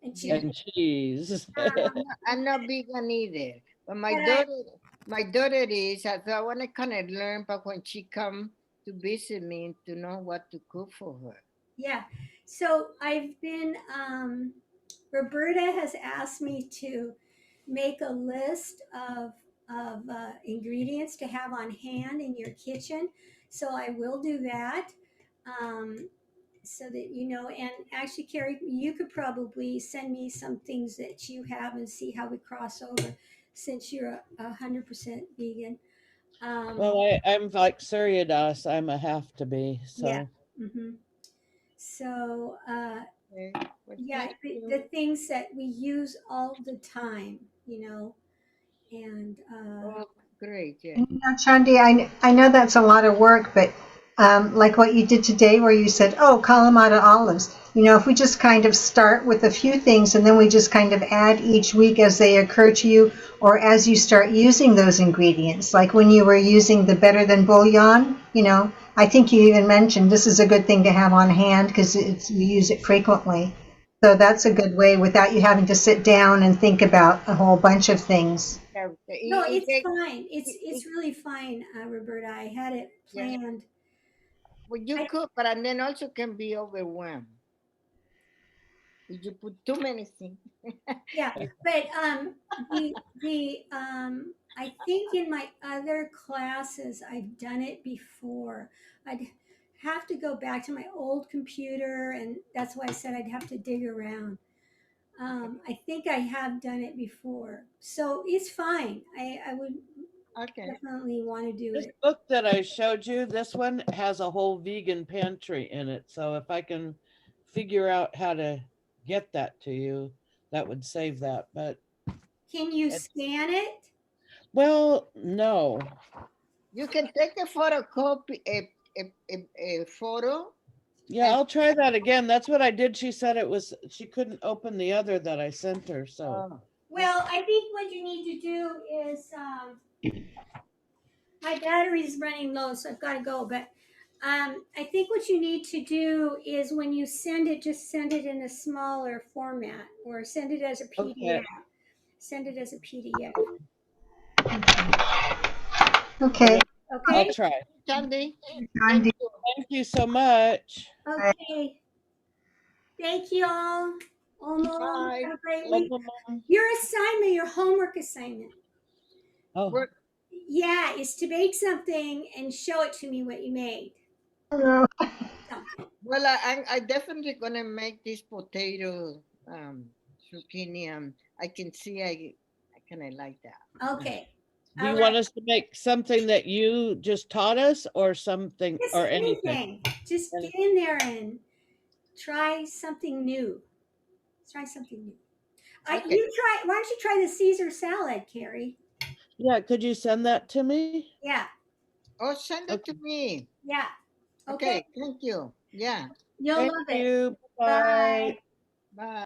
and cheese. And cheese. I'm not vegan either, but But my daughter is. So I want to kind of learn, but when she come to visit me, to know what to cook for her. yeah. So I've been, Roberta has asked me to make a list of ingredients to have on hand in your kitchen. So I will do that. Um, so that and actually, Carrie, you could probably send me some things that you have and see how we cross over, since you're 100% vegan. Well, I'm like Suryadas. I'm a have to be. Yeah. So hmm So, Okay. Well, yeah, thank the you. things that we use all the time, and Oh, great. Yeah. And, Chandi, I know that's a lot of work, but like what you did today, where you said, "Oh, Kalamata olives." If we just kind of start with a few things, and then we just kind of add each week as they occur to you, or as you start using those ingredients. Like when you were using the Better Than bouillon, I think you even mentioned this is a good thing to have on hand because you use it frequently. So that's a good way without you having to sit down and think about a whole bunch of things. Yeah, no, it it's takes- fine. It's it- really fine, Roberta. I had it yeah. planned. Well, you I, cook, but and then also can be overwhelmed if you put too many things. yeah, but I think in my other classes I've done it before. I'd have to go back to my old computer, and that's why I said I'd have to dig around. I think I have done it before, so it's fine. I would Okay. definitely want to do this it. book that I showed you, this one has a whole vegan pantry in it. So if I can figure out how to get that to you, that would save that. But Can you it's, scan it? well, no. You can take a photocopy, a photo. Yeah, I'll try that again. That's what I did. She said she couldn't open the other that I sent her. So, Well, I think what you need to do is my battery's running low, so I've got to go. But I think what you need to do is when you send it, just send it in a smaller format or send it as a PDF. okay, Send it as a PDF. Okay. I'll Okay? try. Sandy, thank Chandi. you. Thank you so much. Okay. Thank you all. Omo, Bye. have a great Thank week. Your assignment, your homework assignment. Oh, Work. Yeah, is to make something and show it to me what you made. Hello. Something. Well, I definitely gonna make this potato zucchini. I can see I kind of like that. Okay. do All you right. want us to make something that you just taught us or something Just or anything? anything. Just get in there and try something new. Try something new. Okay. You try. Why don't you try the Caesar salad, Carrie? Yeah, could you send that to me? Yeah. Oh, send it to me. Yeah. Okay. Okay. Thank you. Yeah. You'll Thank love it. you. Bye. Bye. Bye.